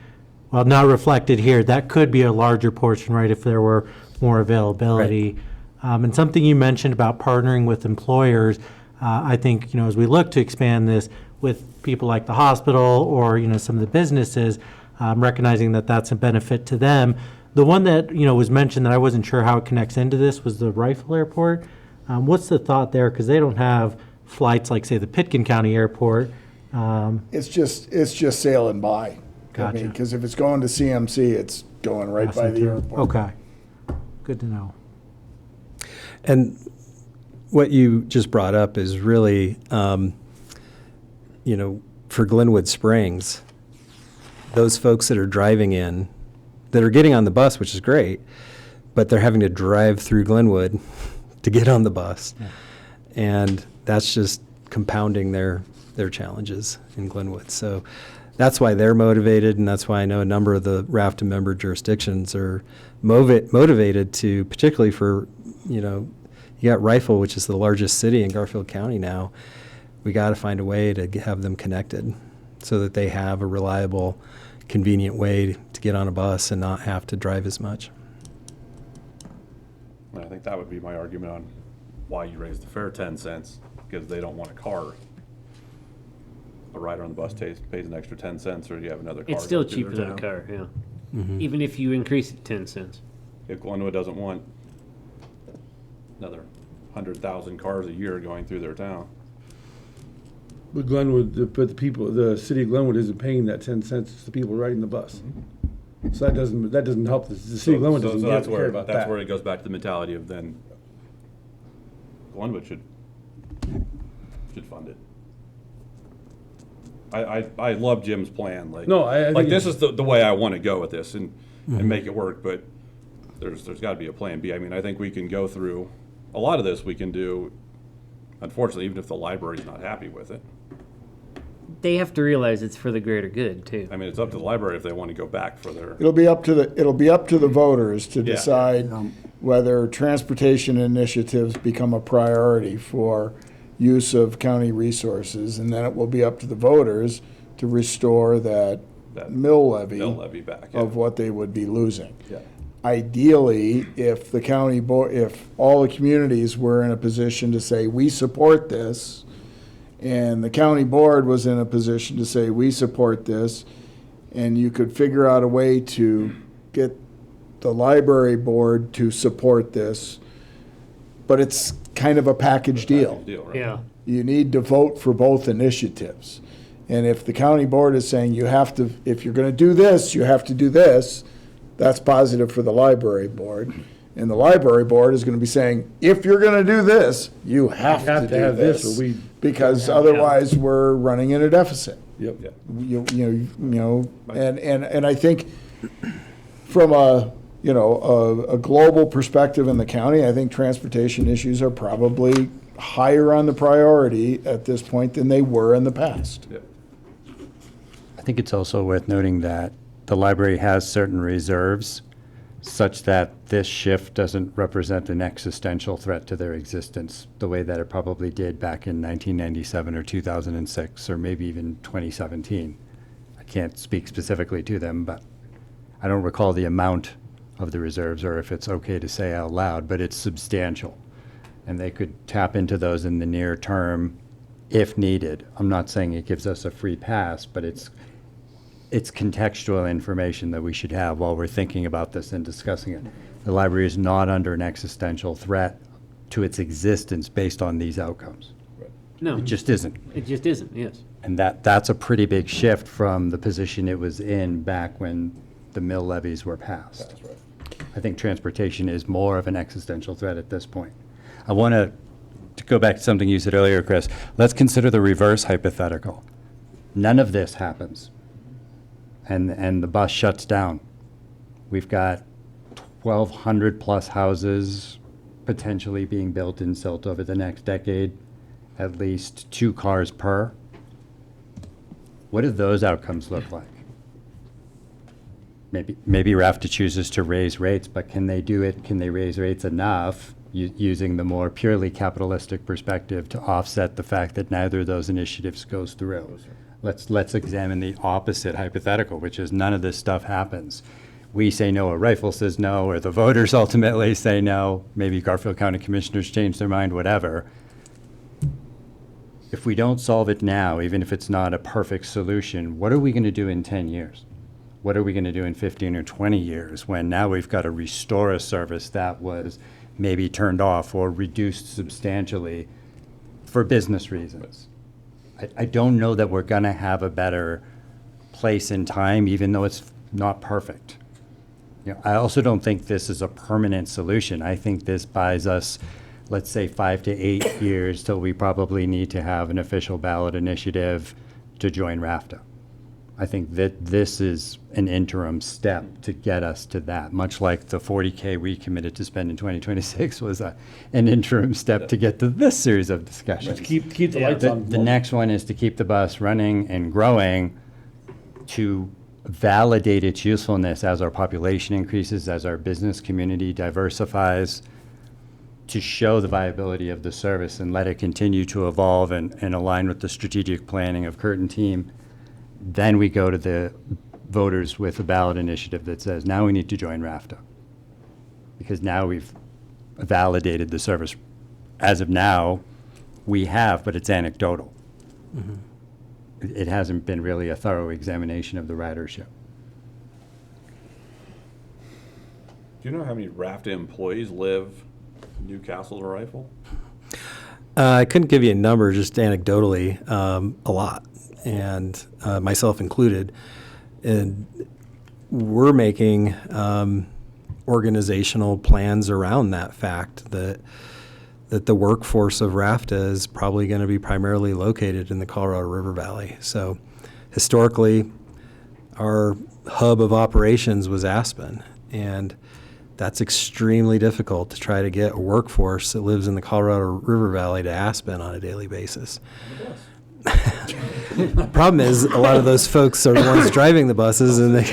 well, not reflected here, that could be a larger portion, right, if there were more availability. And something you mentioned about partnering with employers, I think, as we look to expand this with people like the hospital or, some of the businesses, recognizing that that's a benefit to them. The one that, was mentioned that I wasn't sure how it connects into this was the Rifle Airport. What's the thought there? Because they don't have flights like, say, the Pitkin County Airport. It's just sailing by. Gotcha. Because if it's going to CMC, it's going right by the airport. Okay. Good to know. And what you just brought up is really, for Glenwood Springs, those folks that are driving in, that are getting on the bus, which is great, but they're having to drive through Glenwood to get on the bus. Yeah. And that's just compounding their challenges in Glenwood. So that's why they're motivated, and that's why I know a number of the RAFTA member jurisdictions are motivated to, particularly for, you got Rifle, which is the largest city in Garfield County now. We got to find a way to have them connected so that they have a reliable, convenient way to get on a bus and not have to drive as much. I think that would be my argument on why you raise the fare 10 cents, because they don't want a car. A rider on the bus pays an extra 10 cents, or you have another car. It's still go through cheaper their than a town. car, yeah. Even if you increase it 10 cents. If Glenwood doesn't want another 100,000 cars a year going through their town. But the city of Glenwood isn't paying that 10 cents. It's the people riding the bus. So that doesn't help. The city of Glenwood doesn't that's care where about that's that. where it goes back to the mentality of then Glenwood should fund it. I love Jim's plan. No, I like think this is the way I want to go with this and make it work. But there's got to be a plan B. I mean, I think we can go through a lot of this. We can do. Unfortunately, even if the library's not happy with it, They have to realize it's for the greater good, too. I mean, it's up to the library if they want to go back for their. It'll be up to the voters to Yeah. decide whether transportation initiatives become a priority for use of county resources, and then it will be up to the voters to restore that mill levy They'll levy back. Yeah. of what they would be losing. Yeah. Ideally, if the if all the communities were in a position to say, we support this, and the county board was in a position to say, we support this, and you could figure out a way to get the library board to support this, but it's kind of a package deal. Deal, right? Yeah. You need to vote for both initiatives. And if the county board is saying you have to, if you're gonna do this, you have to do this, that's positive for the library board. And the library board is gonna be saying, if you're gonna do this, you have to do have this, this. or we. Because otherwise, we're running in a deficit. Yep. And I think from a global perspective in the county, I think transportation issues are probably higher on the priority at this point than they were in the past. Yep. I think it's also worth noting that the library has certain reserves such that this shift doesn't represent an existential threat to their existence the way that it probably did back in 1997 or 2006 or maybe even 2017. I can't speak specifically to them, but I don't recall the amount of the reserves or if it's okay to say out loud, but it's substantial. And they could tap into those in the near term if needed. I'm not saying it gives us a free pass, but it's contextual information that we should have while we're thinking about this and discussing it. The library is not under an existential threat to its existence based on these outcomes. No, It just isn't. it just isn't, yes. And that's a pretty big shift from the position it was in back when the mill levies were passed. That's right. I think transportation is more of an existential threat at this point. I want to go back to something you said earlier, Chris. Let's consider the reverse hypothetical. None of this happens, and the bus shuts down. We've got 1,200 plus houses potentially being built in Silt over the next decade, at least 2 cars per. What do those outcomes look like? Maybe RAFTA chooses to raise rates, but can they do it? Can they raise rates enough using the more purely capitalistic perspective to offset the fact that neither of those initiatives goes through? Let's examine the opposite hypothetical, which is none of this stuff happens. We say no, or Rifle says no, or the voters ultimately say no. Maybe Garfield County Commissioners change their mind, whatever. If we don't solve it now, even if it's not a perfect solution, what are we going to do in 10 years? What are we going to do in 15 or 20 years when now we've got to restore a service that was maybe turned off or reduced substantially for business reasons? I don't know that we're going to have a better place in time, even though it's not perfect. I also don't think this is a permanent solution. I think this buys us, let's say, 5 to 8 years till we probably need to have an official ballot initiative to join RAFTA. I think that this is an interim step to get us to that, much like the $40K we committed to spend in 2026 was an interim step to get to this series of discussions. Keep the lights on. The next one is to keep the bus running and growing, to validate its usefulness as our population increases, as our business community diversifies, to show the viability of the service and let it continue to evolve and align with the strategic planning of Kurt and team. Then we go to the voters with a ballot initiative that says, now we need to join RAFTA. Because now we've validated the service. As of now, we have, but it's anecdotal. Mm-hmm. It hasn't been really a thorough examination of the ridership. Do you know how many RAFTA employees live in Newcastle or Rifle? I couldn't give you a number, just anecdotally, a lot, and myself included. And we're making organizational plans around that fact that the workforce of RAFTA is probably going to be primarily located in the Colorado River Valley. So historically, our hub of operations was Aspen, and that's extremely difficult to try to get a workforce that lives in the Colorado River Valley to Aspen on a daily basis. The problem is a lot of those folks are the ones driving the buses, and they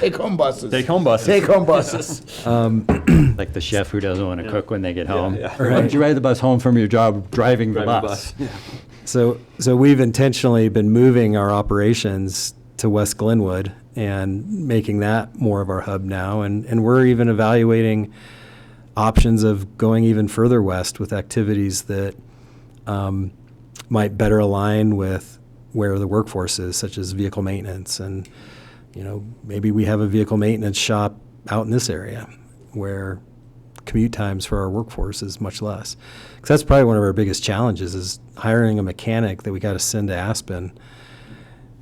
Take-home buses. Take-home buses. Take-home buses. Like the chef who doesn't want to cook when they get home. Why don't you ride the bus home from your job driving the bus? So we've intentionally been moving our operations to West Glenwood and making that more of our hub now. And we're even evaluating options of going even further west with activities that might better align with where the workforce is, such as vehicle maintenance. And, maybe we have a vehicle maintenance shop out in this area where commute times for our workforce is much less. Because that's probably one of our biggest challenges is hiring a mechanic that we got to send to Aspen.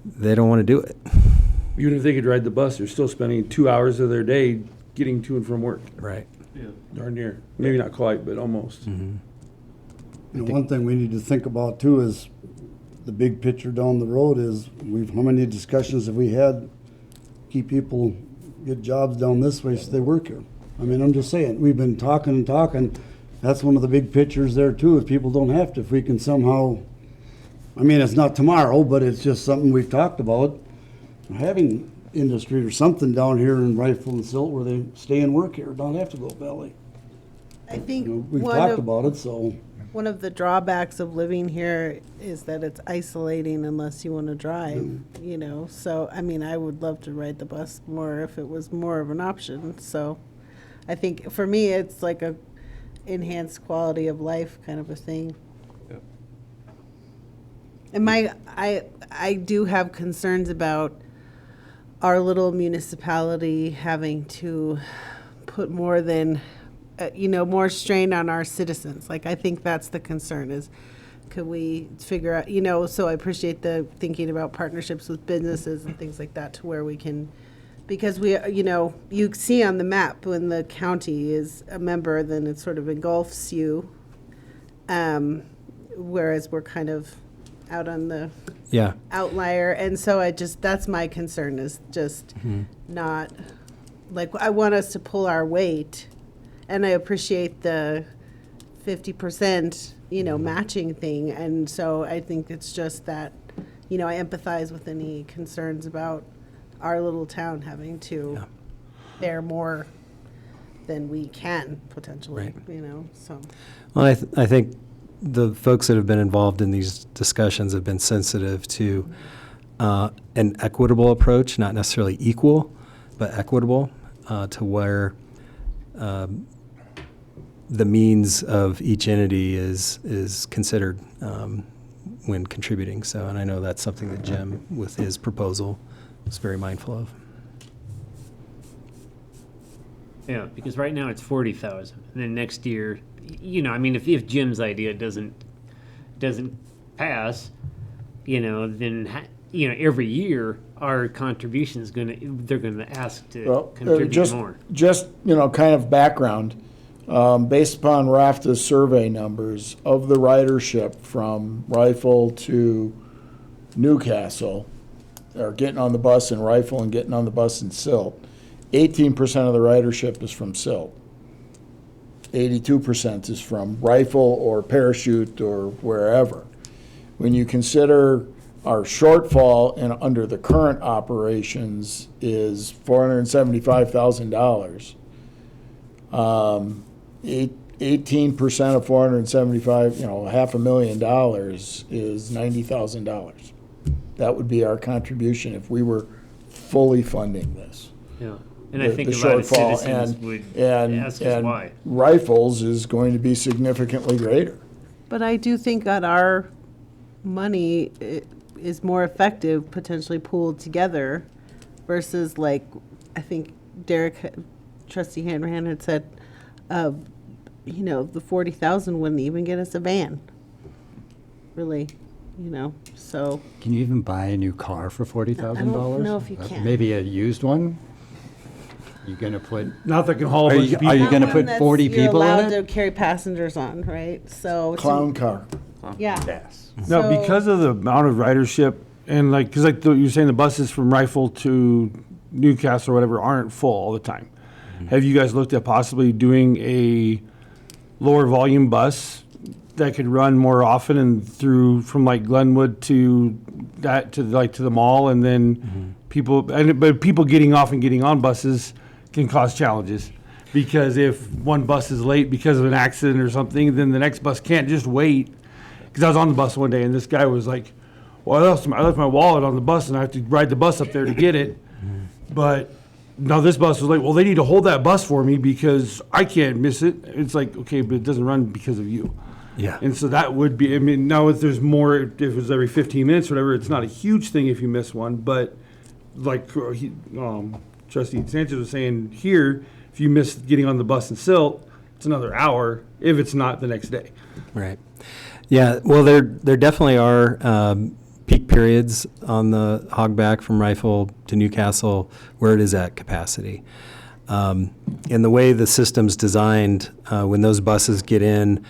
They don't want to do it. Even if they could ride the bus, they're still spending 2 hours of their day getting to and from work. Right. Darn near. Maybe not quite, but almost. One thing we need to think about too is the big picture down the road is how many discussions have we had, keep people, get jobs down this way so they work here. I mean, I'm just saying, we've been talking and talking. That's one of the big pictures there too, if people don't have to, if we can somehow, I mean, it's not tomorrow, but it's just something we've talked about. Having industry or something down here in Rifle and Silt where they stay and work here, don't have to go belly. I think We've talked about it, so. one of the drawbacks of living here is that it's isolating unless you want to drive, So, I mean, I would love to ride the bus more if it was more of an option. So I think for me, it's like a enhanced quality of life kind of a thing. Yep. And I do have concerns about our little municipality having to put more than, more strain on our citizens. Like, I think that's the concern is, could we figure out, so I appreciate the thinking about partnerships with businesses and things like that to where we can, because we, you see on the map when the county is a member, then it sort of engulfs you. Whereas we're kind of out on the Yeah. outlier. And so that's my concern is just not, like, I want us to pull our weight. And I appreciate the 50%, matching thing. And so I think it's just that, I empathize with any concerns about our little town having to bear more than we can potentially, so. Well, I think the folks that have been involved in these discussions have been sensitive to an equitable approach, not necessarily equal, but equitable, to where the means of each entity is considered when contributing. So, and I know that's something that Jim, with his proposal, was very mindful of. Yeah, because right now it's 40,000, and then next year, if Jim's idea doesn't pass, then every year our contribution is they're gonna ask to contribute more. Just, kind of background, based upon RAFTA's survey numbers of the ridership from Rifle to Newcastle, or getting on the bus in Rifle and getting on the bus in Silt, 18% of the ridership is from Silt. 82% is from Rifle or Parachute or wherever. When you consider our shortfall under the current operations is $475,000. 18% of 475, $500,000 is $90,000. That would be our contribution if we were fully funding this. Yeah, and I think a lot of citizens would ask us why. Rifles is going to be significantly greater. But I do think that our money is more effective potentially pooled together versus, like, I think Derek, Trustee Hanrahan had said, the 40,000 wouldn't even get us a van, really, so. Can you even buy a new car for $40,000? I don't know if you can. Maybe a used one? You gonna put? Not that can haul a bunch of Are you people. gonna Not put one 40 that's you're people in allowed it? to carry passengers on, right? So. Clown car. Yeah. Yes. No, So- because of the amount of ridership and because you're saying the buses from Rifle to Newcastle or whatever aren't full all the time. Have you guys looked at possibly doing a lower volume bus that could run more often and through from like Glenwood to the mall, and then but people getting off and getting on buses can cause challenges, because if one bus is late because of an accident or something, then the next bus can't just wait. Because I was on the bus one day and this guy was like, well, I left my wallet on the bus and I have to ride the bus up there to get it. But now this bus was like, well, they need to hold that bus for me because I can't miss it. It's like, okay, but it doesn't run because of you. Yeah. And so that would be, I mean, now if there's more, if it was every 15 minutes or whatever, it's not a huge thing if you miss one, but like Trustee Sanchez was saying here, if you miss getting on the bus in Silt, it's another hour if it's not the next day. Right. Yeah, well, there definitely are peak periods on the hogback from Rifle to Newcastle where it is at capacity. And the way the system's designed, when those buses get in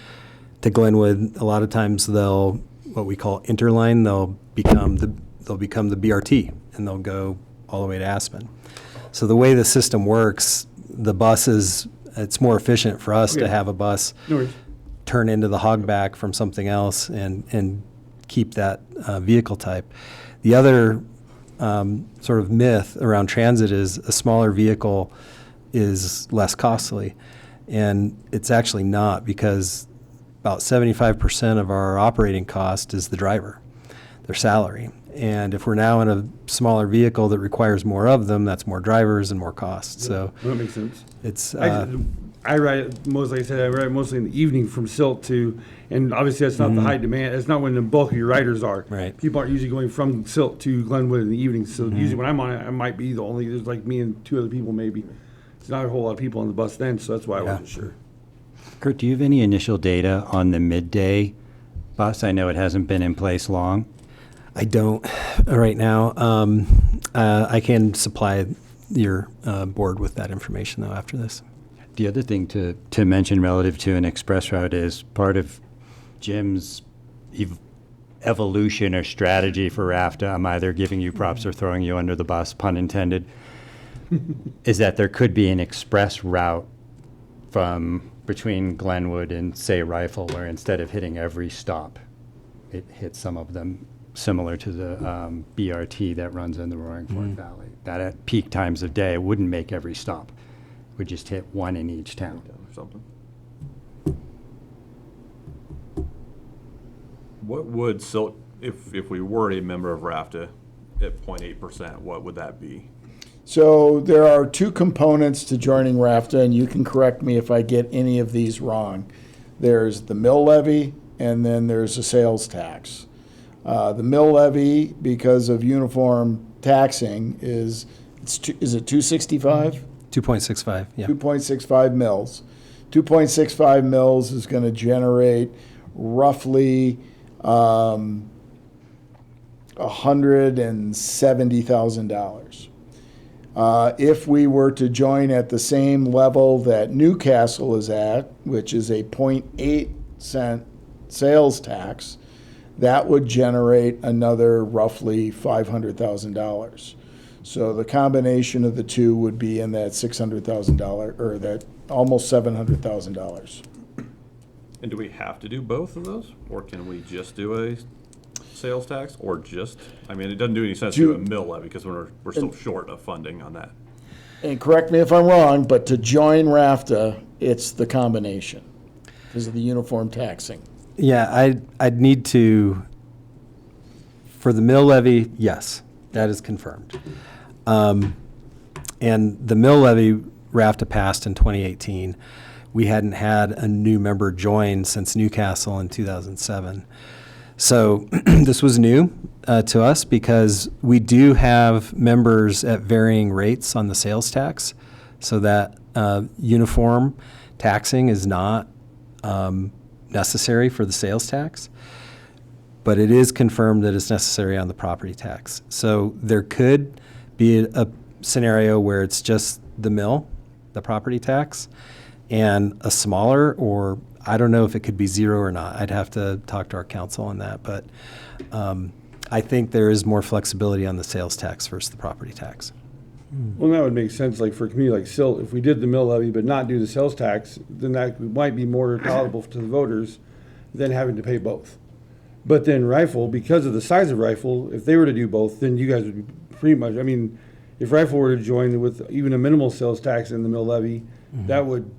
to Glenwood, a lot of times they'll, what we call interline, they'll become the BRT, and they'll go all the way to Aspen. So the way the system works, the buses, it's more efficient for us to Okay. have a bus No worries. turn into the hogback from something else and keep that vehicle type. The other sort of myth around transit is a smaller vehicle is less costly. And it's actually not, because about 75% of our operating cost is the driver, their salary. And if we're now in a smaller vehicle that requires more of them, that's more drivers and more costs. So That makes sense. it's, I ride it most, like I said, I ride mostly in the evening from Silt to, and obviously that's not the high demand. It's not when the bulk of your riders are. Right. People aren't usually going from Silt to Glenwood in the evening. So usually when I'm on it, I might be the only. There's like me and two other people maybe. It's not a whole lot of people on the bus then, so that's why I wasn't sure. Kurt, do you have any initial data on the midday bus? I know it hasn't been in place long. I don't right now. I can supply your board with that information, though, after this. The other thing to mention relative to an express route is part of Jim's evolution or strategy for RAFTA, I'm either giving you props or throwing you under the bus, pun intended, is that there could be an express route from between Glenwood and, say, Rifle, where instead of hitting every stop, it hits some of them, similar to the BRT that runs in the Roaring Fork Valley. That at peak times of day wouldn't make every stop. Would just hit one in each town. Or something. What would Silt, if we were a member of RAFTA at 0.8%, what would that be? So there are two components to joining RAFTA, and you can correct me if I get any of these wrong. There's the mill levy, and then there's a sales tax. The mill levy, because of uniform taxing, is it 265? 2.65, yeah. 2.65 mils. 2.65 mils is going to generate roughly $170,000. If we were to join at the same level that Newcastle is at, which is a 0.8 cent sales tax, that would generate another roughly $500,000. So the combination of the two would be in that $600,000, or that almost $700,000. And do we have to do both of those? Or can we just do a sales tax? Or just, I mean, it doesn't do any sense to do a mill levy because we're still short of funding on that. And correct me if I'm wrong, but to join RAFTA, it's the combination because of the uniform taxing. Yeah, I'd need to, for the mill levy, yes, that is confirmed. And the mill levy RAFTA passed in 2018. We hadn't had a new member join since Newcastle in 2007. So this was new to us because we do have members at varying rates on the sales tax, so that uniform taxing is not necessary for the sales tax, but it is confirmed that it's necessary on the property tax. So there could be a scenario where it's just the mill, the property tax, and a smaller, or I don't know if it could be zero or not. I'd have to talk to our council on that, but I think there is more flexibility on the sales tax versus the property tax. Well, that would make sense, like for a community like Silt, if we did the mill levy but not do the sales tax, then that might be more palatable to the voters than having to pay both. But then Rifle, because of the size of Rifle, if they were to do both, then you guys would be pretty much, I mean, if Rifle were to join with even a minimal sales tax and the mill levy, that would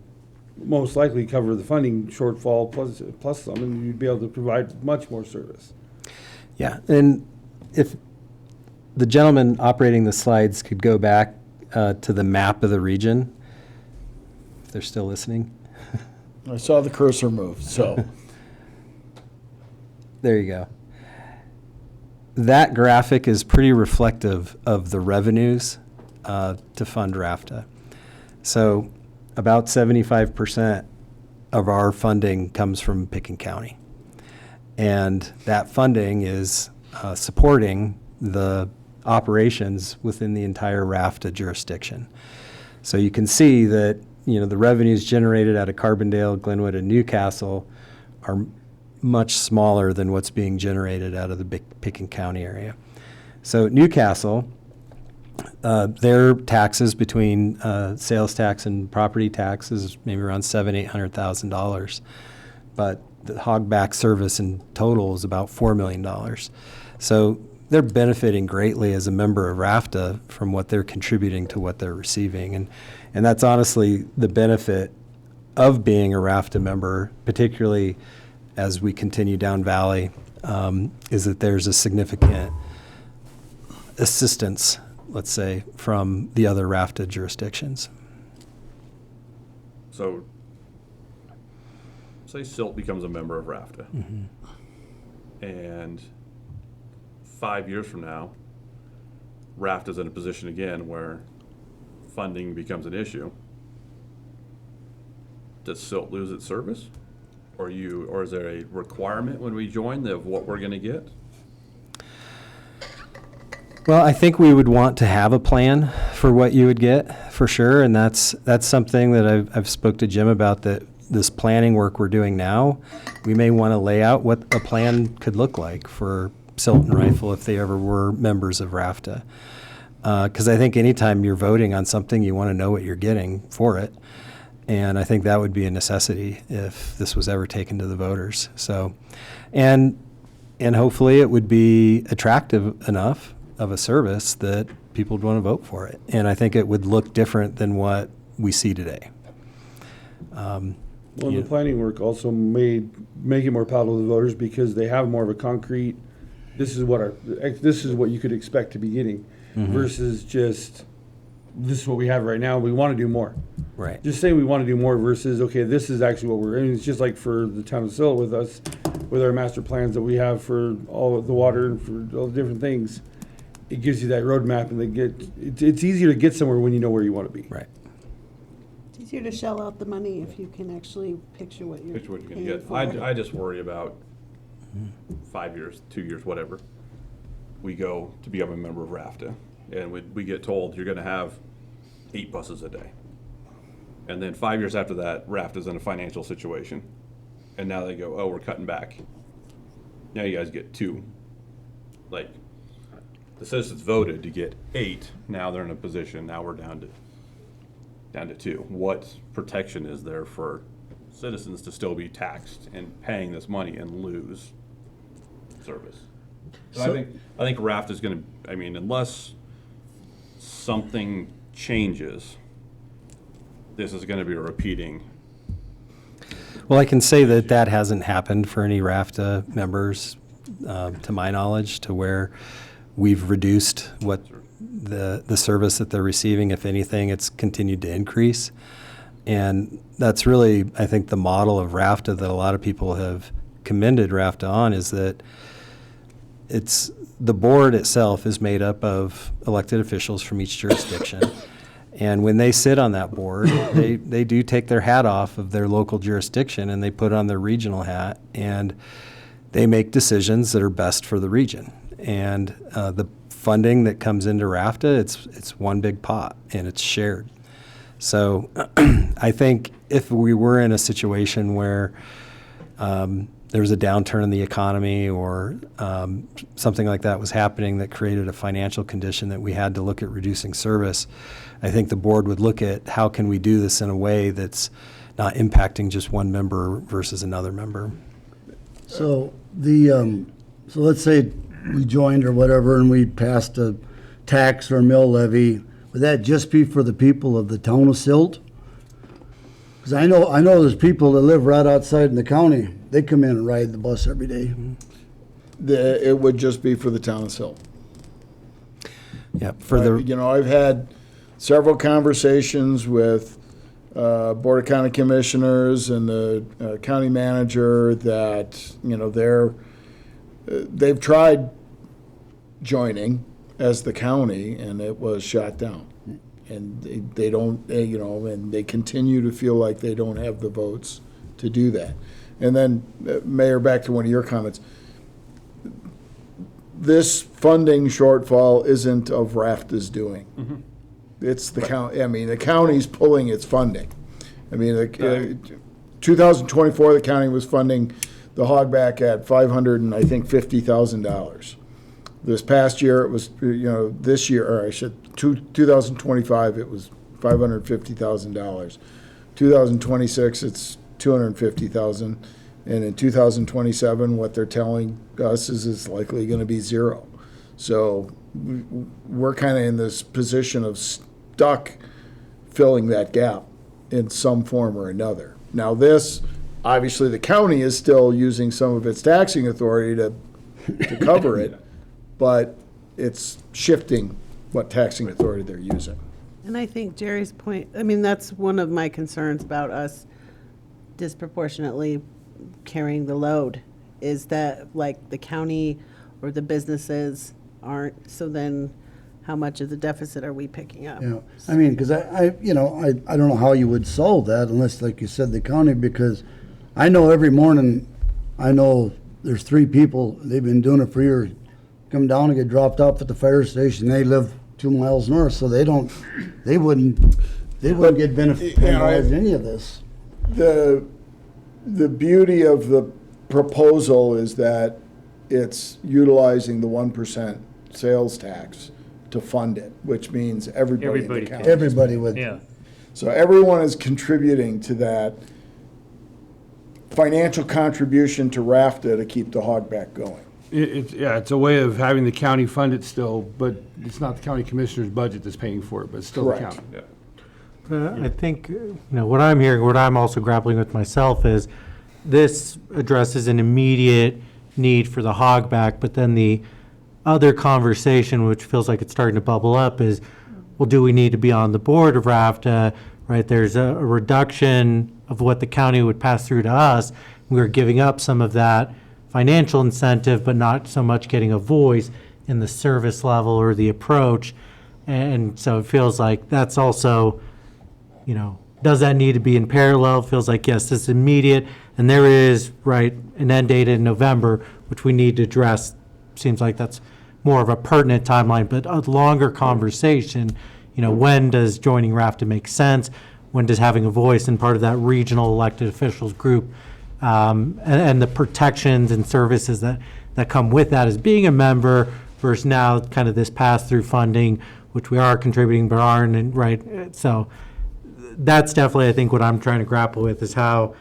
most likely cover the funding shortfall plus some, and you'd be able to provide much more service. Yeah, and if the gentleman operating the slides could go back to the map of the region, if they're still listening. I saw the cursor move, so. There you go. That graphic is pretty reflective of the revenues to fund RAFTA. So about 75% of our funding comes from Picken County. And that funding is supporting the operations within the entire RAFTA jurisdiction. So you can see that, the revenues generated out of Carbondale, Glenwood, and Newcastle are much smaller than what's being generated out of the Picken County area. So Newcastle, their taxes between sales tax and property taxes, maybe around $700,000-800,000, but the hogback service in total is about $4 million. So they're benefiting greatly as a member of RAFTA from what they're contributing to what they're receiving, and that's honestly the benefit of being a RAFTA member, particularly as we continue down Valley, is that there's a significant assistance, let's say, from the other RAFTA jurisdictions. So, say Silt becomes a member of RAFTA, and 5 years from now, RAFTA's in a position again where funding becomes an issue. Does Silt lose its service? Or is there a requirement when we join of what we're going to get? Well, I think we would want to have a plan for what you would get, for sure, and that's something that I've spoke to Jim about, that this planning work we're doing now, we may want to lay out what a plan could look like for Silt and Rifle if they ever were members of RAFTA. Because I think anytime you're voting on something, you want to know what you're getting for it. And I think that would be a necessity if this was ever taken to the voters. So, and hopefully it would be attractive enough of a service that people would want to vote for it. And I think it would look different than what we see today. Well, the planning work also make it more palatable to the voters because they have more of a concrete, this is what you could expect to be getting, versus just, this is what we have right now, we want to do more. Right. Just saying we want to do more versus, okay, this is actually what it's just like for the town of Silt with us, with our master plans that we have for all of the water and for all the different things. It gives you that roadmap, and it's easier to get somewhere when you know where you want to be. Right. It's easier to shell out the money if you can actually picture what you're Which one you're paying going to for. get? I just worry about 5 years, 2 years, whatever. We go to become a member of RAFTA, and we get told you're going to have 8 buses a day. And then 5 years after that, RAFTA's in a financial situation. And now they go, oh, we're cutting back. Now you guys get 2. Like, the citizens voted to get 8. Now they're in a position, now we're down to 2. What protection is there for citizens to still be taxed and paying this money and lose service? So I think RAFTA is going to, unless something changes, this is going to be a repeating. Well, I can say that hasn't happened for any RAFTA members, to my knowledge, to where we've reduced what the service that they're receiving. If anything, it's continued to increase. And that's really, I think, the model of RAFTA that a lot of people have commended RAFTA on, is that the board itself is made up of elected officials from each jurisdiction. And when they sit on that board, they do take their hat off of their local jurisdiction and they put on their regional hat, and they make decisions that are best for the region. And the funding that comes into RAFTA, it's one big pot and it's shared. So I think if we were in a situation where there was a downturn in the economy or something like that was happening that created a financial condition that we had to look at reducing service, I think the board would look at how can we do this in a way that's not impacting just one member versus another member. So so let's say we joined or whatever and we passed a tax or mill levy. Would that just be for the people of the town of Silt? Because I know there's people that live right outside in the county. They come in and ride the bus every day. It would just be for the town of Silt. Yeah, I've had several conversations with Board of County Commissioners and the county manager that, they've tried joining as the county, and it was shot down. And they don't, and they continue to feel like they don't have the votes to do that. And then, Mayor, back to one of your comments. This funding shortfall isn't of RAFTA's doing. It's the county, I mean, the county's pulling its funding. I mean, 2024, the county was funding the hogback at $550,000. This past year, it was, this year, or I should, 2025, it was $550,000. 2026, it's $250,000. And in 2027, what they're telling us is it's likely going to be zero. So we're kind of in this position of stuck filling that gap in some form or another. Now this, obviously the county is still using some of its taxing authority to cover it, but it's shifting what taxing authority they're using. And I think Jerry's point, I mean, that's one of my concerns about us disproportionately carrying the load, is that like the county or the businesses aren't, so then how much of the deficit are we picking up? Yeah, I mean, because I don't know how you would solve that unless, like you said, the county, because I know every morning, I know there's 3 people, they've been doing it for years, come down and get dropped off at the fire station, they live 2 miles north, so they wouldn't get benefited in any of this. The beauty of the proposal is that it's utilizing the 1% sales tax to fund it, which means everybody in the county. Everybody would. Yeah. So everyone is contributing to that financial contribution to RAFTA to keep the hogback going. It's a way of having the county fund it still, but it's not the county commissioner's budget that's paying for it, but it's still the Correct. county. Yeah. I think, what I'm hearing, what I'm also grappling with myself is this addresses an immediate need for the hogback, but then the other conversation, which feels like it's starting to bubble up, is, well, do we need to be on the board of RAFTA, right? There's a reduction of what the county would pass through to us. We're giving up some of that financial incentive, but not so much getting a voice in the service level or the approach. And so it feels like that's also, does that need to be in parallel? Feels like, yes, this is immediate, and there is, right, an end date in November, which we need to address. Seems like that's more of a pertinent timeline, but a longer conversation, when does joining RAFTA make sense? When does having a voice in part of that regional elected officials group, and the protections and services that come with that as being a member versus now kind of this pass-through funding, which we are contributing but aren't, and right, so that's definitely, I think, what I'm trying to grapple with is how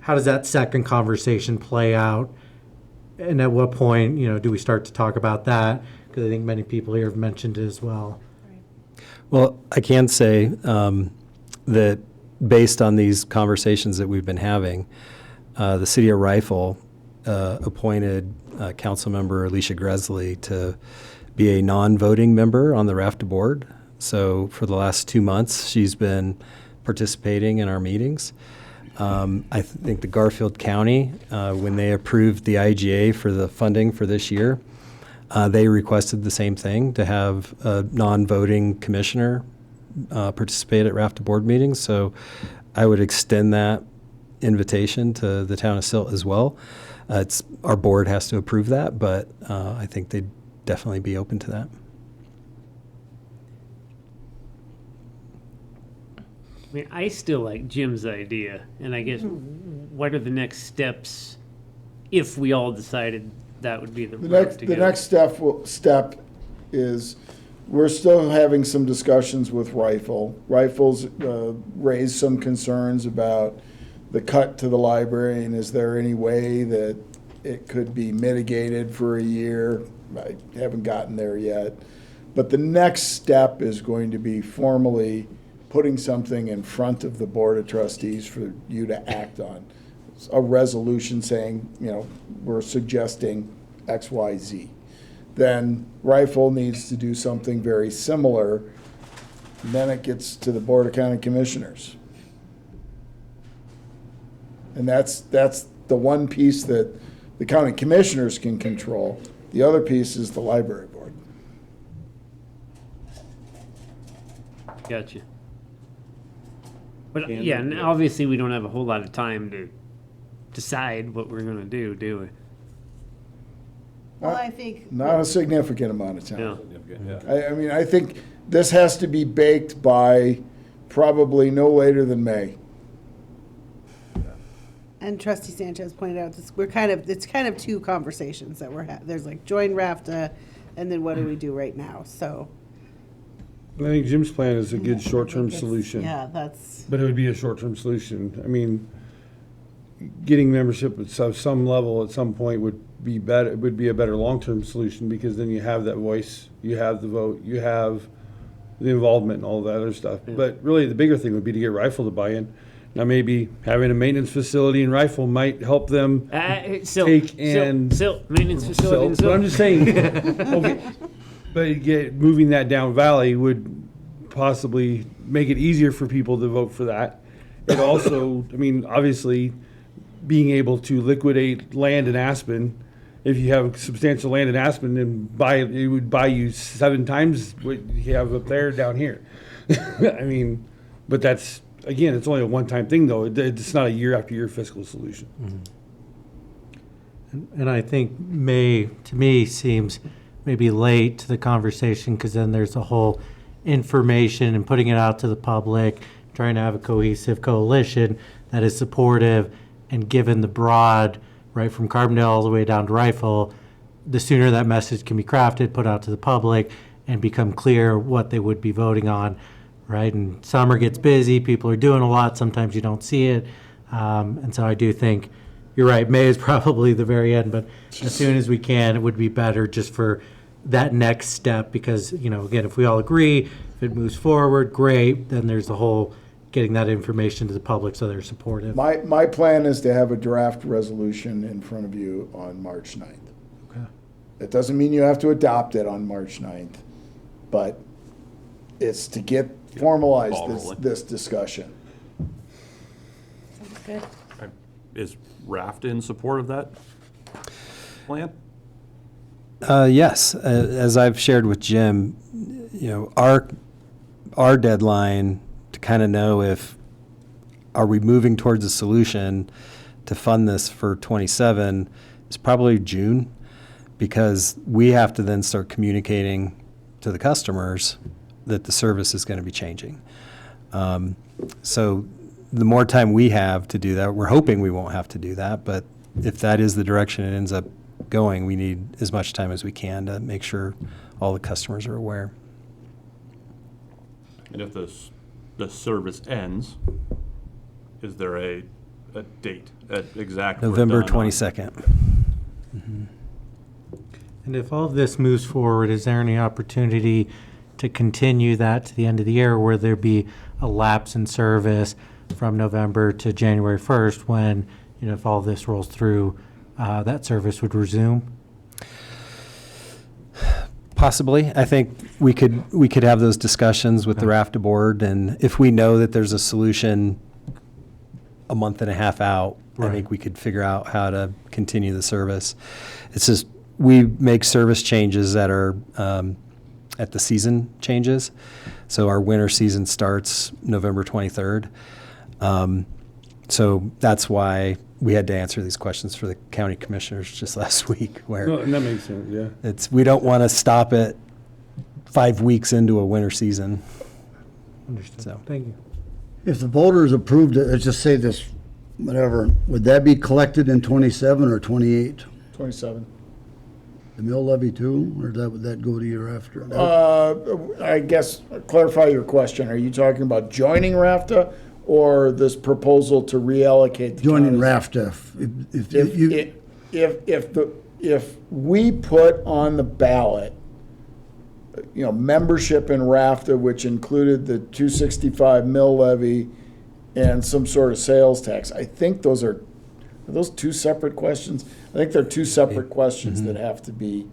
does that second conversation play out? And at what point, do we start to talk about that? Because I think many people here have mentioned it as well. Well, I can say that based on these conversations that we've been having, the city of Rifle appointed Councilmember Alicia Gresley to be a non-voting member on the RAFTA board. So for the last 2 months, she's been participating in our meetings. I think the Garfield County, when they approved the IGA for the funding for this year, they requested the same thing, to have a non-voting commissioner participate at RAFTA board meetings. So I would extend that invitation to the town of Silt as well. Our board has to approve that, but I think they'd definitely be open to that. I mean, I still like Jim's idea, and I guess what are the next steps if we all decided that would be the route to go? The next step is, we're still having some discussions with Rifle. Rifle's raised some concerns about the cut to the library, and is there any way that it could be mitigated for a year? I haven't gotten there yet. But the next step is going to be formally putting something in front of the Board of Trustees for you to act on. A resolution saying, we're suggesting X, Y, Z. Then Rifle needs to do something very similar. Then it gets to the Board of County Commissioners. And that's the one piece that the county commissioners can control. The other piece is the library board. Gotcha. But yeah, and obviously we don't have a whole lot of time to decide what we're gonna do we? Well, I think. Not a significant amount of time. Yeah. I mean, I think this has to be baked by probably no later than May. And Trustee Sanchez pointed out, this, it's kind of two conversations that we're having. There's like join RAFTA, and then what do we do right now? So. I think Jim's plan is a good short-term solution. Yeah, that's, But it would be a short-term solution. I mean, getting membership at some level at some point would be better, it would be a better long-term solution, because then you have that voice, you have the vote, you have the involvement and all that other stuff. But really, the bigger thing would be to get Rifle to buy in. Now, maybe having a maintenance facility in Rifle might help them Maintenance facility in But I'm Silt. just saying, okay, but moving that down Valley would possibly make it easier for people to vote for that. It also, I mean, obviously, being able to liquidate land in Aspen, if you have substantial land in Aspen, and it would buy you 7 times what you have up there down here. I mean, but that's, again, it's only a one-time thing, though. It's not a year after year fiscal solution. And I think May, to me, seems maybe late to the conversation, because then there's a whole information and putting it out to the public, trying to have a cohesive coalition that is supportive, and given the broad, right from Carbondale all the way down to Rifle, the sooner that message can be crafted, put out to the public, and become clear what they would be voting on, right? And summer gets busy, people are doing a lot, sometimes you don't see it. And so I do think, you're right, May is probably the very end, but as soon as we can, it would be better just for that next step, because, you know, again, if we all agree, if it moves forward, great, then there's the whole getting that information to the public so they're supportive. My plan is to have a draft resolution in front of you on March 9th. Okay. It doesn't mean you have to adopt it on March 9th, but it's to get formalized Ball rolling. this discussion. sounds good. Is RAFTA in support of that plan? Yes, as I've shared with Jim, you know, our deadline to kind of know if, are we moving towards a solution to fund this for 27 is probably June, because we have to then start communicating to the customers that the service is going to be changing. So the more time we have to do that, we're hoping we won't have to do that, but if that is the direction it ends up going, we need as much time as we can to make sure all the customers are aware. And if the service ends, is there a date, exact? we're November done on? 22nd. And if all of this moves forward, is there any opportunity to continue that to the end of the year, where there be a lapse in service from November to January 1st, when, you know, if all this rolls through, that service would resume? Possibly. I think we could have those discussions with the RAFTA board, and if we know that there's a solution a month and a half out, I think we could figure out how to continue the service. It's just, we make service changes that are at the season changes. So our winter season starts November 23rd. So that's why we had to answer these questions for the county commissioners just last week, where No, and that makes sense, yeah. we don't want to stop it 5 weeks into a winter season. Understood. So. Thank you. If the voters approved it, let's just say this, whatever, would that be collected in 27 or 28? 27. The mill levy too, or would that go to year after? I guess, clarify your question. Are you talking about joining RAFTA or this proposal to reallocate? The Joining counties? RAFTA. If we put on the ballot, you know, membership in RAFTA, which included the 265 mill levy and some sort of sales tax, I think are those two separate questions? I think they're two separate questions that have to be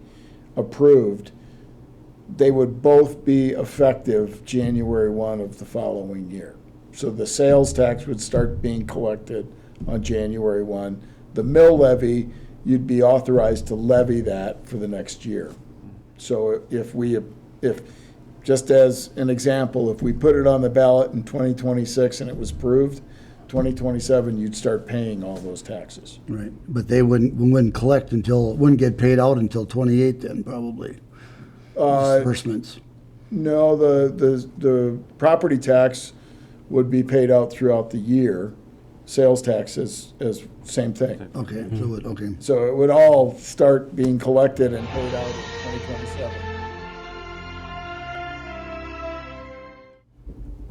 approved. They would both be effective January 1 of the following year. So the sales tax would start being collected on January 1. The mill levy you'd be authorized to levy that for the next year. So if, just as an example, if we put it on the ballot in 2026 and it was approved, 2027, you'd start paying all those taxes. Right, but they wouldn't collect until, wouldn't get paid out until 28 then, probably. Disbursements. No, the property tax would be paid out throughout the year. Sales tax is same thing. Okay, okay. So it would all start being collected and paid out in 2027.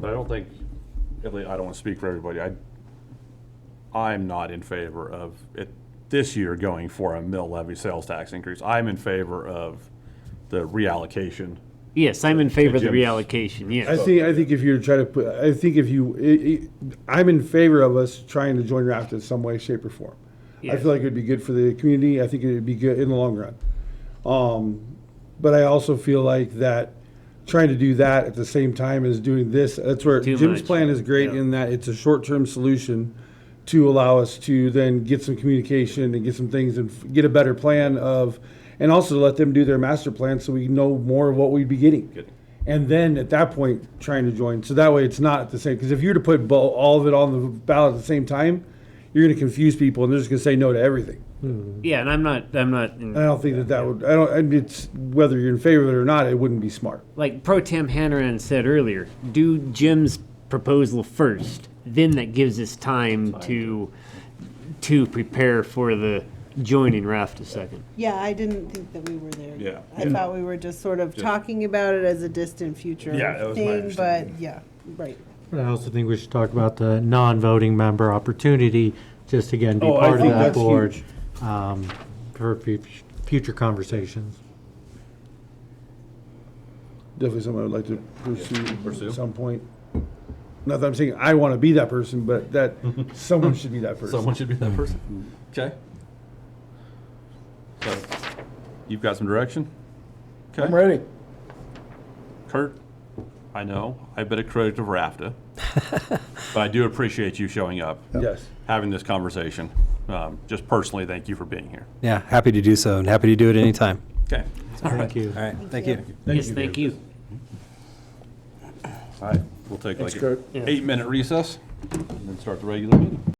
But I don't think, at least I don't want to speak for everybody, I'm not in favor of it this year going for a mill levy sales tax increase. I'm in favor of the reallocation. Yes, I'm in favor of the Jim's- reallocation, I yes. think if you're trying to put, I think if you, I'm in favor of us trying to join RAFTA in some way, shape, or form. I Yes. feel like it'd be good for the community. I think it'd be good in the long run. But I also feel like that trying to do that at the same time as doing this, that's where Too Jim's much. plan is great Yeah. in that it's a short-term solution to allow us to then get some communication and get some things and get a better plan of, and also to let them do their master plan so we know more of what we'd be getting. Good. And then at that point, trying to join. So that way it's not the same. Because if you were to put all of it on the ballot at the same time, you're going to confuse people and they're just going to say no to everything. Yeah, and I'm not, And I don't think that would, and it's, whether you're in favor of it or not, it wouldn't be smart. like Pro Tem Hanrahan said earlier, do Jim's proposal first, then that gives us time to prepare for the joining RAFTA second. Yeah, I didn't think that we were there. Yeah. I thought we were just sort of talking about it as a distant future Yeah, that was my thing, but understanding. yeah, right. But I also think we should talk about the non-voting member opportunity, just again, be Oh, I part of think that that's board huge. for future conversations. Definitely something I would like to pursue Pursue. at some point. Not that I'm saying I want to be that person, but that someone should be that person. Someone should be that person. Okay. So, you've got some direction? I'm Okay. ready. Kurt, I know, I've been a critic of RAFTA, but I do appreciate you showing up, Yes. having this conversation. Just personally, thank you for being here. Yeah, happy to do so, and happy to do it anytime. Okay. Thank you. All right, thank you. Yes, thank you. All right, we'll take Thanks, like an Kurt. 8-minute recess and then start the regular meeting.